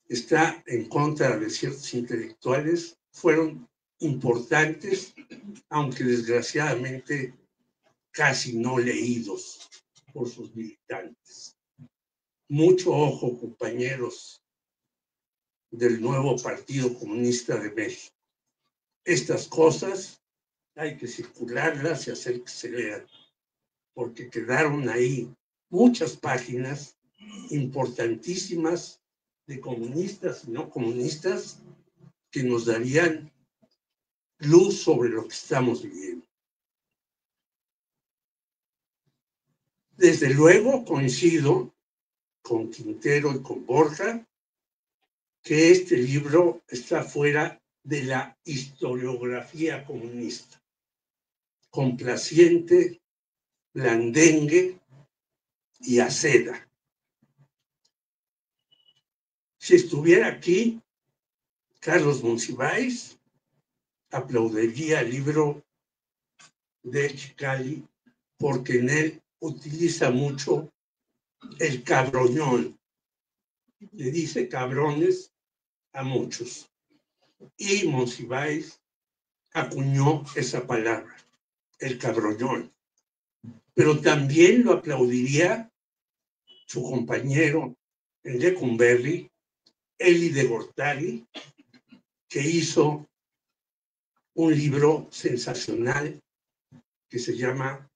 S4: está en contra de ciertos intelectuales, fueron importantes, aunque desgraciadamente casi no leídos por sus militantes. Mucho ojo, compañeros del nuevo Partido Comunista de México. Estas cosas hay que circularlas y hacer que se lean, porque quedaron ahí muchas páginas importantísimas de comunistas y no comunistas que nos darían luz sobre lo que estamos viviendo. Desde luego coincido con Quintero y con Borja que este libro está fuera de la historiografía comunista, complaciente, blandengue y aceda. Si estuviera aquí Carlos Monsiváis, aplaudiría el libro de Chicali porque en él utiliza mucho el cabroñón. Le dice cabrones a muchos. Y Monsiváis acuñó esa palabra, el cabroñón. Pero también lo aplaudiría su compañero en Lecumberri, Eli de Gortari, que hizo un libro sensacional que se llama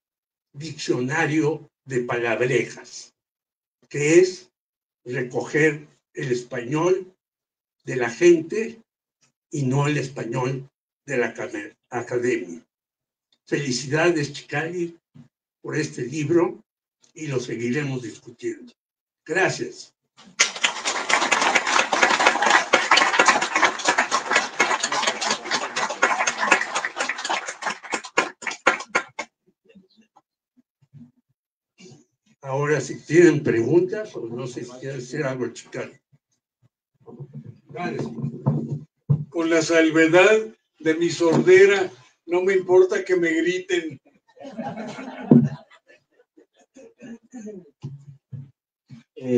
S4: Diccionario de Palabrejas, que es recoger el español de la gente y no el español de la academia. Felicidades, Chicali, por este libro y lo seguiremos discutiendo. Gracias. Ahora, si tienen preguntas, o no sé si quieren decir algo, Chicali. Gracias.
S2: Con la salvedad de mi sordera, no me importa que me griten.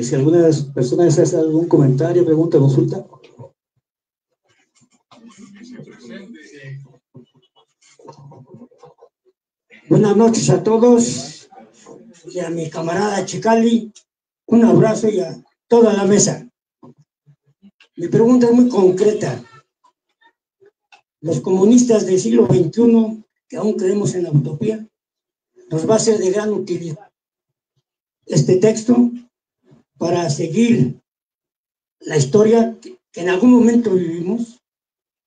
S1: Si alguna persona desea hacer algún comentario, pregunta, consulta.
S6: Buenas noches a todos y a mi camarada Chicali, un abrazo y a toda la mesa. Mi pregunta es muy concreta. Los comunistas del siglo XXI, que aún creemos en la utopía, nos va a ser de gran utilidad este texto para seguir la historia que en algún momento vivimos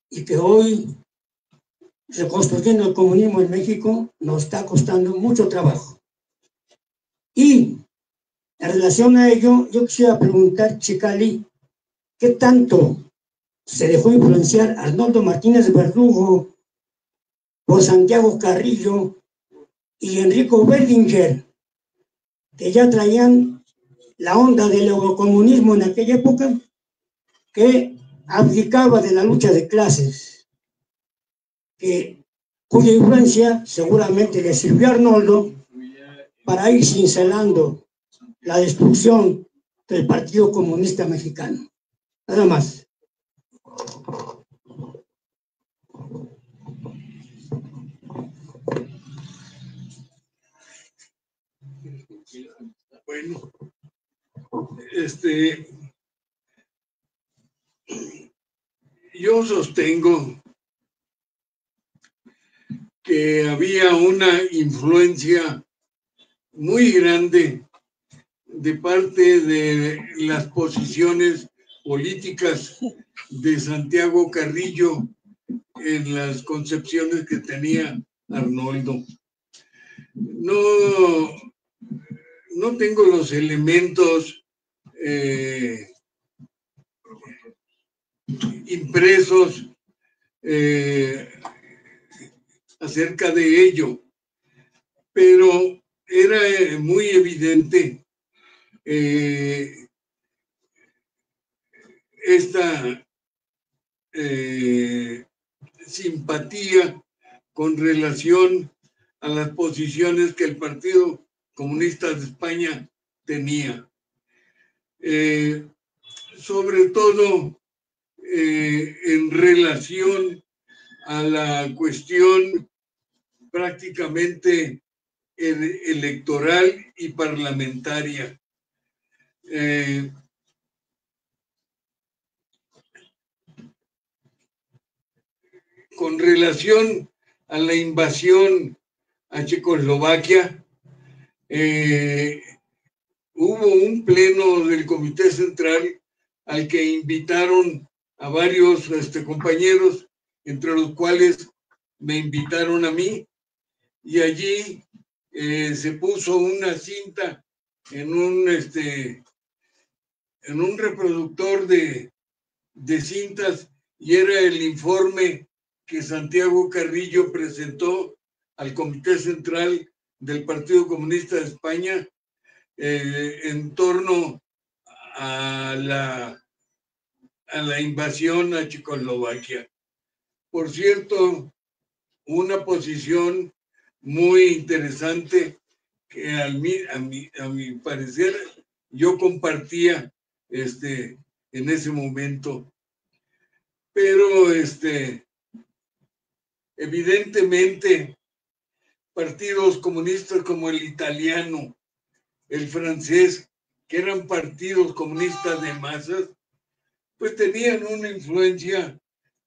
S6: y que hoy, reconstruyendo el comunismo en México, nos está costando mucho trabajo. Y en relación a ello, yo quisiera preguntar, Chicali, ¿qué tanto se dejó influenciar Arnoldo Martínez Verdugo por Santiago Carrillo y Enrico Berlinguer, que ya traían la onda del eurocomunismo en aquella época, que abdicaba de la lucha de clases, cuya influencia seguramente le sirvió a Arnoldo para ir cincelando la destrucción del Partido Comunista Mexicano? Nada más.
S2: Bueno, yo sostengo que había una influencia muy grande de parte de las posiciones políticas de Santiago Carrillo en las concepciones que tenía Arnoldo. No tengo los elementos impresos acerca de ello, pero era muy evidente esta simpatía con relación a las posiciones que el Partido Comunista de España tenía. Sobre todo en relación a la cuestión prácticamente electoral y parlamentaria. Con relación a la invasión a Checoslovaquia, hubo un pleno del Comité Central al que invitaron a varios compañeros, entre los cuales me invitaron a mí, y allí se puso una cinta en un reproductor de cintas, y era el informe que Santiago Carrillo presentó al Comité Central del Partido Comunista de España en torno a la invasión a Checoslovaquia. Por cierto, una posición muy interesante que a mi parecer yo compartía en ese momento. Pero evidentemente partidos comunistas como el italiano, el francés, que eran partidos comunistas de masas, pues tenían una influencia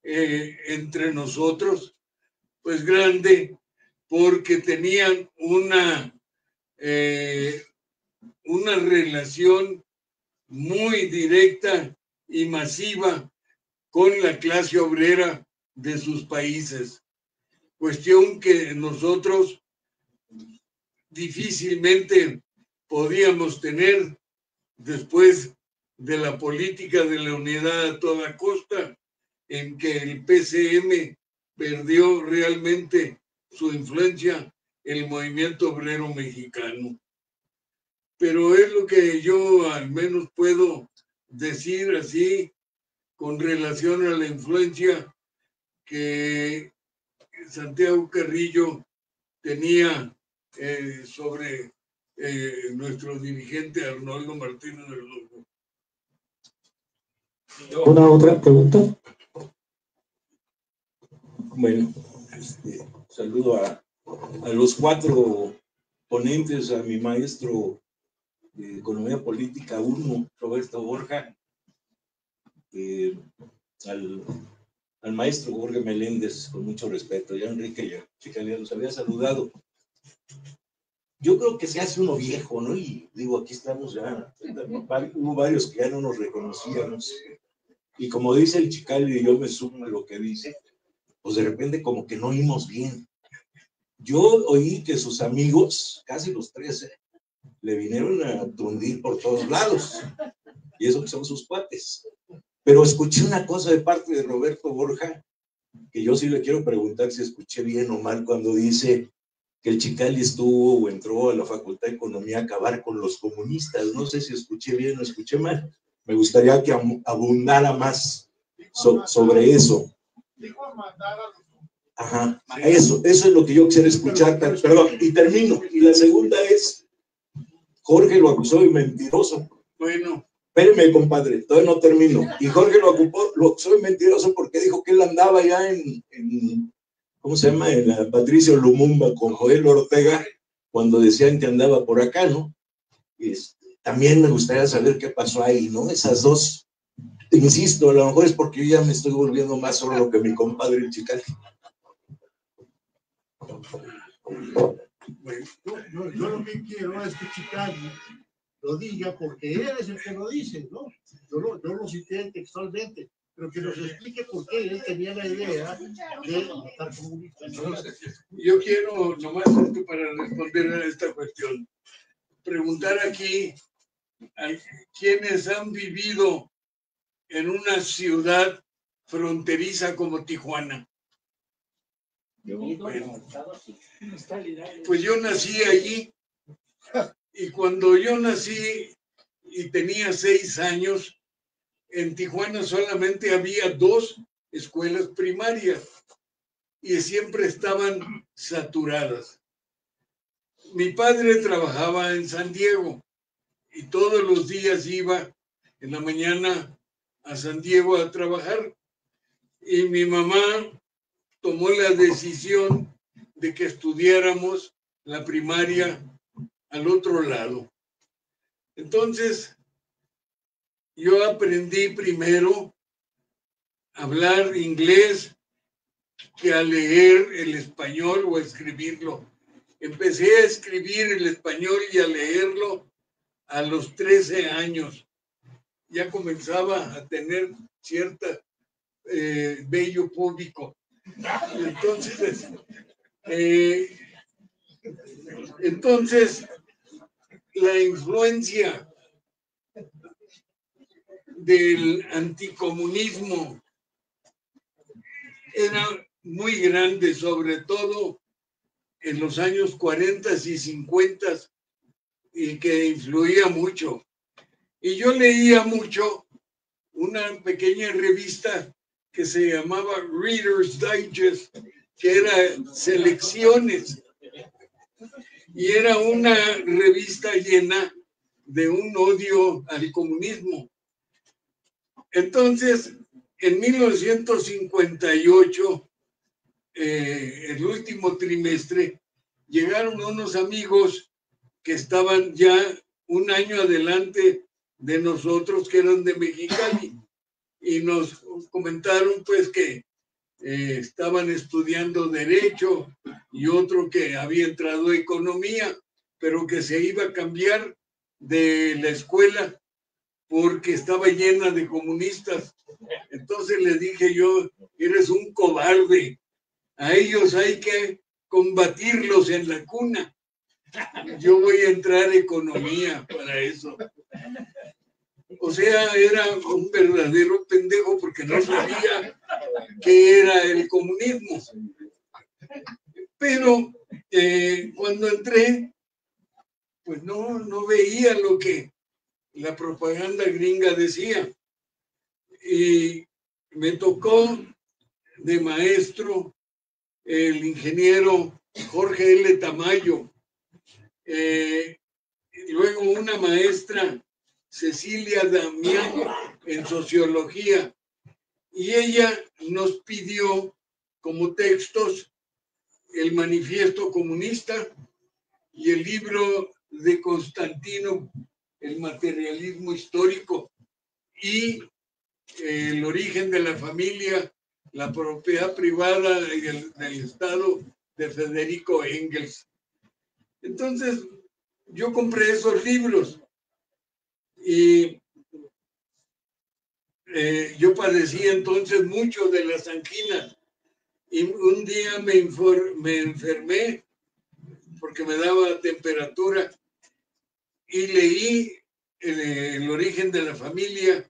S2: entre nosotros, pues grande, porque tenían una relación muy directa y masiva con la clase obrera de sus países, cuestión que nosotros difícilmente podíamos tener después de la política de la unidad a toda costa, en que el PCM perdió realmente su influencia en el movimiento obrero mexicano. Pero es lo que yo al menos puedo decir así con relación a la influencia que Santiago Carrillo tenía sobre nuestro dirigente Arnoldo Martínez del Lobo.
S1: ¿Una otra pregunta?
S7: Bueno, saludo a los 4 ponentes, a mi maestro de Economía Política 1, Roberto Borja, al maestro Jorge Meléndez, con mucho respeto, ya Enrique y a Chicalía los había saludado. Yo creo que se hace uno viejo, ¿no? Y digo, aquí estamos ya, hubo varios que ya no nos reconocíamos. Y como dice el Chicali, y yo me sumo a lo que dice, pues de repente como que no oímos bien. Yo oí que sus amigos, casi los 13, le vinieron a tundir por todos lados. Y eso que son sus cuates. Pero escuché una cosa de parte de Roberto Borja, que yo sí le quiero preguntar si escuché bien o mal, cuando dice que el Chicali estuvo o entró a la Facultad de Economía a acabar con los comunistas. No sé si escuché bien o escuché mal. Me gustaría que abundara más sobre eso. Ajá, eso es lo que yo quisiera escuchar. Perdón, y termino. Y la segunda es, Jorge lo acusó de mentiroso.
S2: Bueno.
S7: Espéreme, compadre, todavía no termino. Y Jorge lo acusó de mentiroso porque dijo que él andaba ya en ¿cómo se llama? En la Patricio Lumumba con Joel Ortega, cuando decían que andaba por acá, ¿no? También me gustaría saber qué pasó ahí, ¿no? Esas dos, insisto, a lo mejor es porque yo ya me estoy volviendo más solo que mi compadre el Chicali.
S5: Bueno, yo lo que quiero es que Chicali lo diga porque él es el que lo dice, ¿no? Yo lo cité textualmente, pero que nos explique por qué él tenía la idea de matar comunistas.
S2: Yo quiero, nomás para responder a esta cuestión, preguntar aquí a quienes han vivido en una ciudad fronteriza como Tijuana. Bueno, pues yo nací allí y cuando yo nací y tenía 6 años, en Tijuana solamente había 2 escuelas primarias y siempre estaban saturadas. Mi padre trabajaba en San Diego y todos los días iba en la mañana a San Diego a trabajar y mi mamá tomó la decisión de que estudiáramos la primaria al otro lado. Entonces, yo aprendí primero a hablar inglés que a leer el español o a escribirlo. Empecé a escribir el español y a leerlo a los 13 años. Ya comenzaba a tener cierta vello público. Entonces, la influencia del anticomunismo era muy grande, sobre todo en los años 40 y 50, y que influía mucho. Y yo leía mucho una pequeña revista que se llamaba Reader's Digest, que era selecciones, y era una revista llena de un odio al comunismo. Entonces, en 1958, el último trimestre, llegaron unos amigos que estaban ya un año adelante de nosotros, que eran de Mexicali, y nos comentaron pues que estaban estudiando Derecho y otro que había entrado a Economía, pero que se iba a cambiar de la escuela porque estaba llena de comunistas. Entonces le dije yo, eres un cobarde, a ellos hay que combatirlos en la cuna. Yo voy a entrar a Economía para eso. O sea, era un verdadero pendejo porque no sabía qué era el comunismo. Pero cuando entré, pues no veía lo que la propaganda gringa decía. Y me tocó de maestro el ingeniero Jorge L. Tamayo, luego una maestra Cecilia Damián en sociología, y ella nos pidió como textos el Manifiesto Comunista y el libro de Constantino, El materialismo histórico, y el origen de la familia, la propiedad privada del Estado, de Federico Engels. Entonces, yo compré esos libros y yo padecí entonces mucho de las anginas y un día me enfermé porque me daba temperatura y leí el origen de la familia,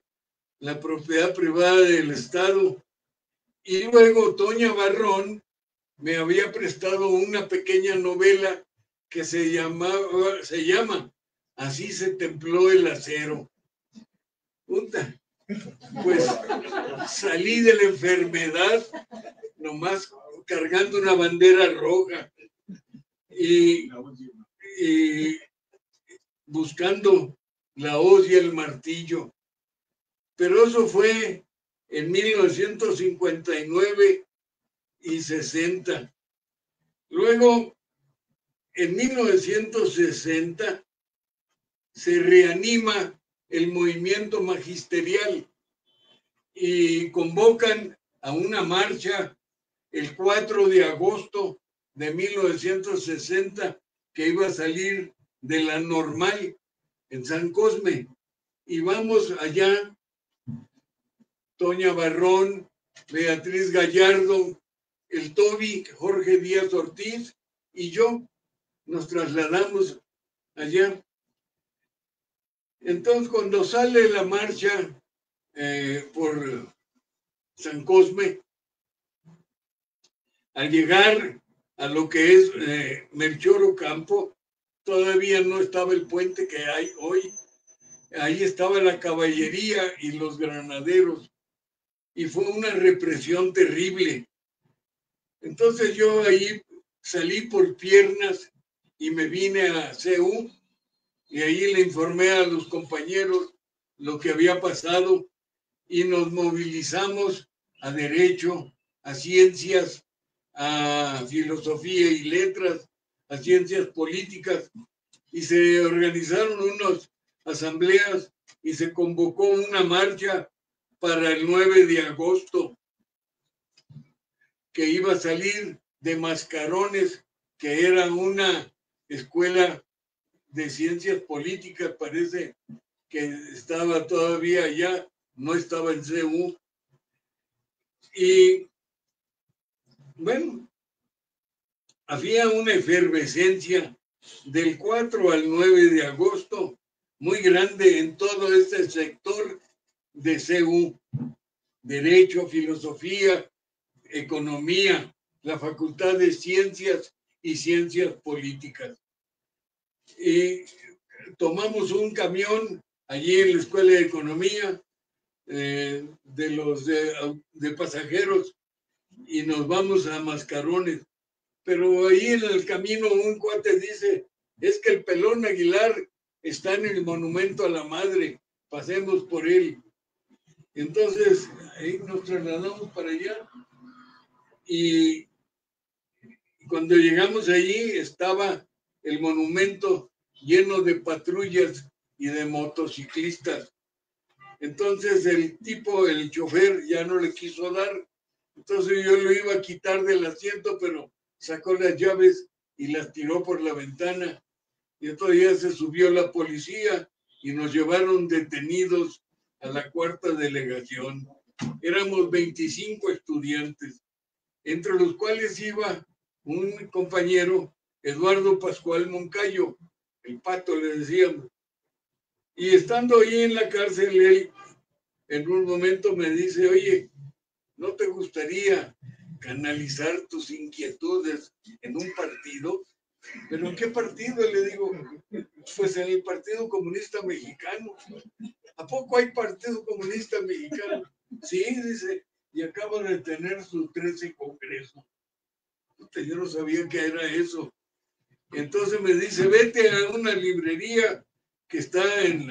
S2: la propiedad privada del Estado, y luego Toña Barrón me había prestado una pequeña novela que se llama Así se templó el acero. Puta, pues salí de la enfermedad nomás cargando una bandera roja y buscando la hoz y el martillo. Pero eso fue en 1959 y 60. Luego, en 1960, se reanima el movimiento magisterial y convocan a una marcha el 4 de agosto de 1960 que iba a salir de la Normal en San Cosme. Y vamos allá, Toña Barrón, Beatriz Gallardo, el Toby, Jorge Díaz Ortiz y yo nos trasladamos allá. Entonces, cuando sale la marcha por San Cosme, al llegar a lo que es Melchor Ocampo, todavía no estaba el puente que hay hoy. Ahí estaba la caballería y los granaderos. Y fue una represión terrible. Entonces yo ahí salí por piernas y me vine a CEU y ahí le informé a los compañeros lo que había pasado y nos movilizamos a Derecho, a Ciencias, a Filosofía y Letras, a Ciencias Políticas, y se organizaron unas asambleas y se convocó una marcha para el 9 de agosto que iba a salir de Mascarones, que era una escuela de ciencias políticas, parece que estaba todavía allá, no estaba en CEU. Y bueno, había una efervescencia del 4 al 9 de agosto muy grande en todo este sector de CEU, Derecho, Filosofía, Economía, la Facultad de Ciencias y Ciencias Políticas. Y tomamos un camión allí en la Escuela de Economía de pasajeros y nos vamos a Mascarones. Pero ahí en el camino un cuate dice, es que el Pelón Aguilar está en el Monumento a la Madre, pasemos por él. Entonces ahí nos trasladamos para allá y cuando llegamos allí estaba el monumento lleno de patrullas y de motociclistas. Entonces el chofer ya no le quiso dar, entonces yo lo iba a quitar del asiento, pero sacó las llaves y las tiró por la ventana. Y entonces ya se subió la policía y nos llevaron detenidos a la 4ª delegación. Éramos 25 estudiantes, entre los cuales iba un compañero, Eduardo Pascual Moncayo, el Pato le decíamos. Y estando ahí en la cárcel, él en un momento me dice, oye, ¿no te gustaría canalizar tus inquietudes en un partido? ¿Pero en qué partido? Le digo, pues en el Partido Comunista Mexicano. ¿A poco hay Partido Comunista Mexicano? Sí, dice, y acaba de tener su 13 congreso. Yo no sabía qué era eso. Entonces me dice, vete a una librería que está en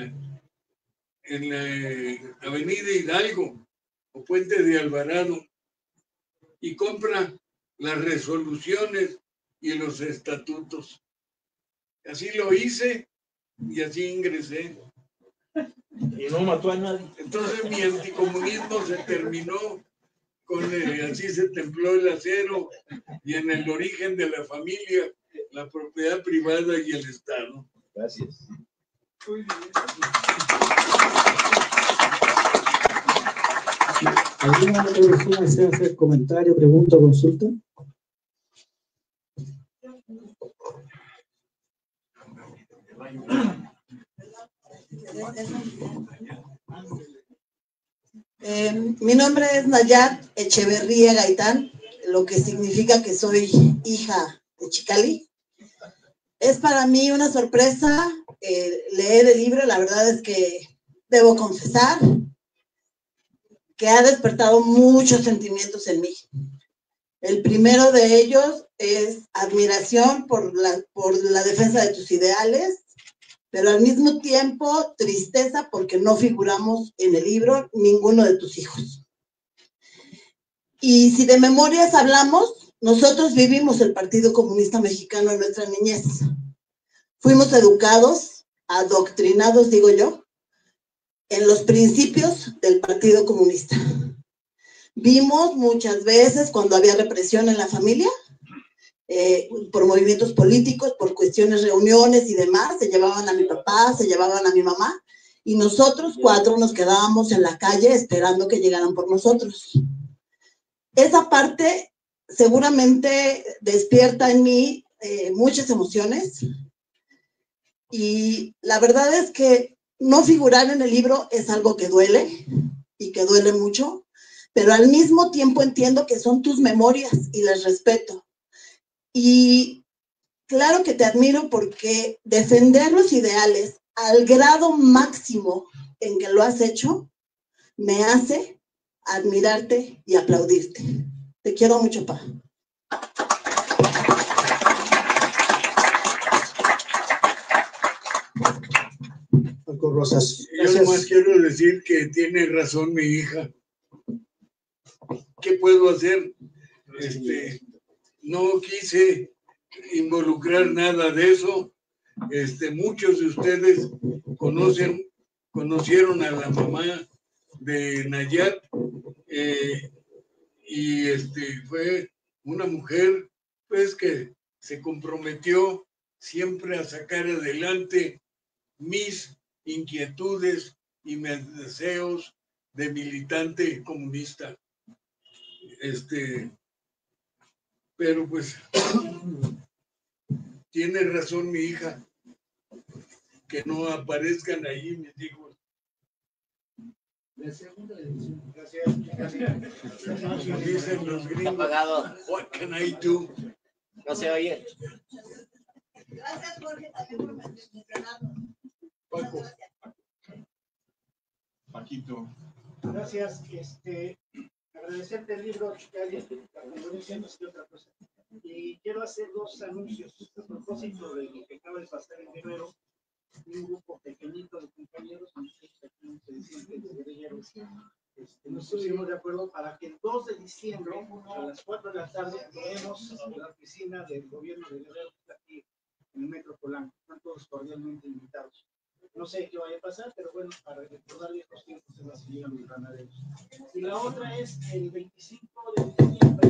S2: la Avenida Hidalgo o Puente de Alvarado y compra las resoluciones y los estatutos. Así lo hice y así ingresé.
S7: Y no mató a nadie.
S2: Entonces mi anticomunismo se terminó con así se templó el acero y en el origen de la familia, la propiedad privada y el Estado.
S7: Gracias.
S1: ¿Alguna otra persona desea hacer comentario, pregunta o consulta?
S8: Mi nombre es Nayat Echeverría Gaitán, lo que significa que soy hija de Chicali. Es para mí una sorpresa leer el libro. La verdad es que debo confesar que ha despertado muchos sentimientos en mí. El primero de ellos es admiración por la defensa de tus ideales, pero al mismo tiempo tristeza porque no figuramos en el libro ninguno de tus hijos. Y si de memorias hablamos, nosotros vivimos el Partido Comunista Mexicano en nuestra niñez. Fuimos educados adoctrinados, digo yo, en los principios del Partido Comunista. Vimos muchas veces cuando había represión en la familia, por movimientos políticos, por cuestiones, reuniones y demás, se llevaban a mi papá, se llevaban a mi mamá, y nosotros 4 nos quedábamos en la calle esperando que llegaran por nosotros. Esa parte seguramente despierta en mí muchas emociones, y la verdad es que no figurar en el libro es algo que duele, y que duele mucho, pero al mismo tiempo entiendo que son tus memorias y las respeto. Y claro que te admiro porque defender los ideales al grado máximo en que lo has hecho me hace admirarte y aplaudirte. Te quiero mucho, pa.
S1: Marco Rosas.
S2: Yo nomás quiero decir que tiene razón mi hija. ¿Qué puedo hacer? No quise involucrar nada de eso. Muchos de ustedes conocieron a la mamá de Nayat, y fue una mujer pues que se comprometió siempre a sacar adelante mis inquietudes y mis deseos de militante comunista. Pero pues tiene razón mi hija, que no aparezcan ahí mis hijos.
S9: La segunda edición.
S2: Gracias. Dicen los gringos,
S10: apagado.
S2: what can I do?
S10: No se oye.
S8: Gracias, Jorge, también por mencionarnos.
S2: Paco.
S3: Paquito.
S9: Gracias. Agradecerte el libro, Chicali, como diciendo y otra cosa. Y quiero hacer 2 anuncios a propósito de lo que acaba de pasar en Guerrero. Un grupo pequeñito de compañeros, nos pusimos de acuerdo para que el 2 de diciembre a las 4 de la tarde tenemos la oficina del gobierno de Guerrero aquí en el Metro Polanco. Están todos cordialmente invitados. No sé qué vaya a pasar, pero bueno, para recordarles los tiempos de la señora mis ganaderos. Y la otra es el 25 de diciembre.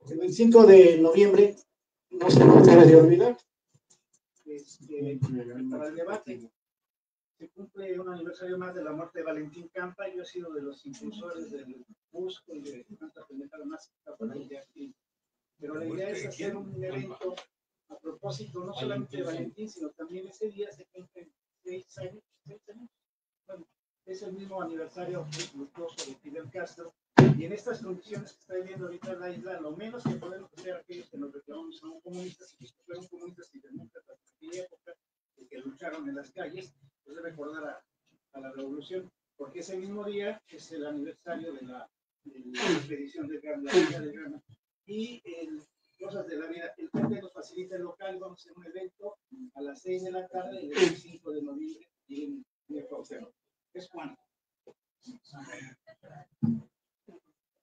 S1: El 25 de noviembre, no se nos debe de olvidar.
S9: Para el debate, se cumple un aniversario más de la muerte de Valentín Campa. Yo he sido de los impulsores del Busco y de tanta pendejada más por ahí de aquí. Pero la idea es hacer un evento a propósito, no solamente de Valentín, sino también ese día se cumplen 6 años. Bueno, es el mismo aniversario luctuoso de Fidel Castro. Y en estas condiciones que está viviendo ahorita la isla, lo menos que podemos hacer aquellos que nos reclamamos son comunistas y que fueron comunistas y demócratas en aquella época, y que lucharon en las calles, pues es recordar a la revolución, porque ese mismo día es el aniversario de la expedición de Gana, y cosas de la vida. El gente nos facilita el local, vamos a hacer un evento a las 6 de la tarde, el 25 de noviembre, y en el Caucero. Es Juan.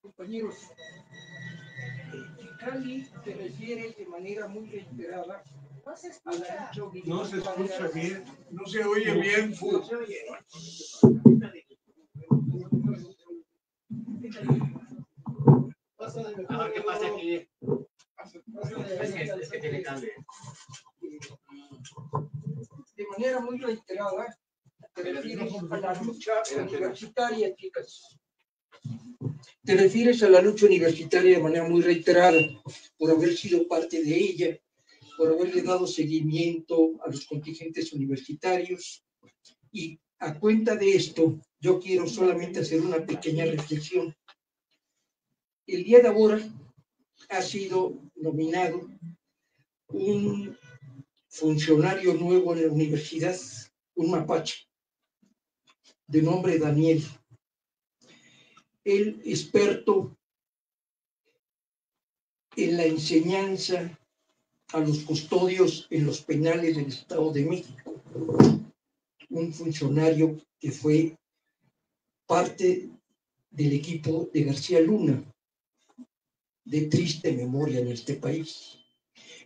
S11: Compañeros, Chicali se refiere de manera muy reiterada a la lucha.
S2: No se escucha bien, no se oye bien, Fu.
S9: No se oye.
S10: A ver qué pasa aquí. Es que tiene cambio.
S11: De manera muy reiterada te refieres a la lucha universitaria, chicas. Te refieres a la lucha universitaria de manera muy reiterada, por haber sido parte de ella, por haberle dado seguimiento a los contingentes universitarios. Y a cuenta de esto, yo quiero solamente hacer una pequeña reflexión. El día de ahora ha sido nominado un funcionario nuevo en la universidad, un mapache, de nombre Daniel. El experto en la enseñanza a los custodios en los penales del Estado de México. Un funcionario que fue parte del equipo de García Luna, de triste memoria en este país.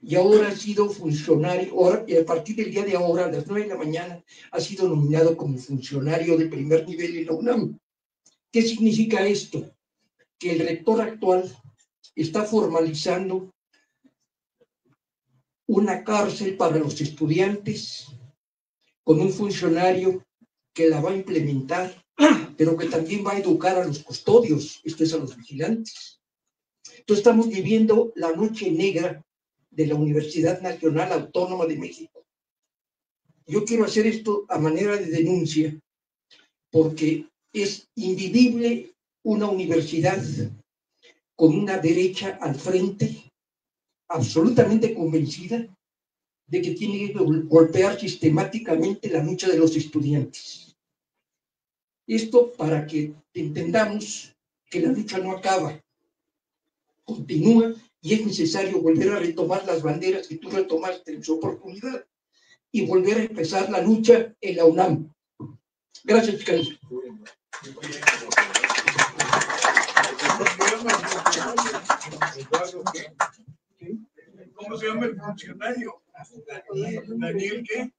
S11: y ahora ha sido funcionario, y a partir del día de ahora, a las 9 de la mañana, ha sido nominado como funcionario de primer nivel en la UNAM. ¿Qué significa esto? Que el rector actual está formalizando una cárcel para los estudiantes con un funcionario que la va a implementar, pero que también va a educar a los custodios, esto es a los vigilantes. Entonces estamos viviendo la noche negra de la Universidad Nacional Autónoma de México. Yo quiero hacer esto a manera de denuncia, porque es invivible una universidad con una derecha al frente, absolutamente convencida de que tiene que golpear sistemáticamente la lucha de los estudiantes. Esto para que entendamos que la lucha no acaba, continúa, y es necesario volver a retomar las banderas que tú retomaste en su oportunidad y volver a empezar la lucha en la UNAM. Gracias, Carlos.
S2: ¿Cómo se llama el funcionario? ¿Daniel qué?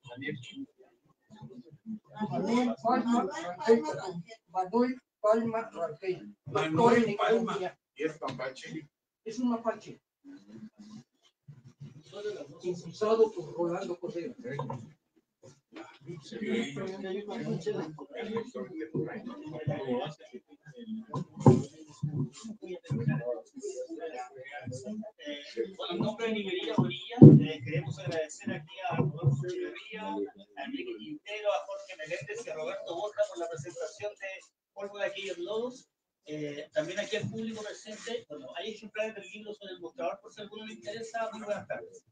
S11: Manuel Palma Rangel.
S2: Manuel Palma. ¿Y es mapache?
S11: Es un mapache. Impulsado por Rolando Cordero.
S12: Con el nombre de Librería Orilla, queremos agradecer aquí a Rodolfo Echeverría, a Enrique Quintero, a Jorge Meléndez y a Roberto Borja por la presentación de Polvo de Aquellos Lodos. También aquí al público presente, bueno, hay ejemplares del libro sobre el mostrador por si a alguno le interesa. Muy buenas tardes.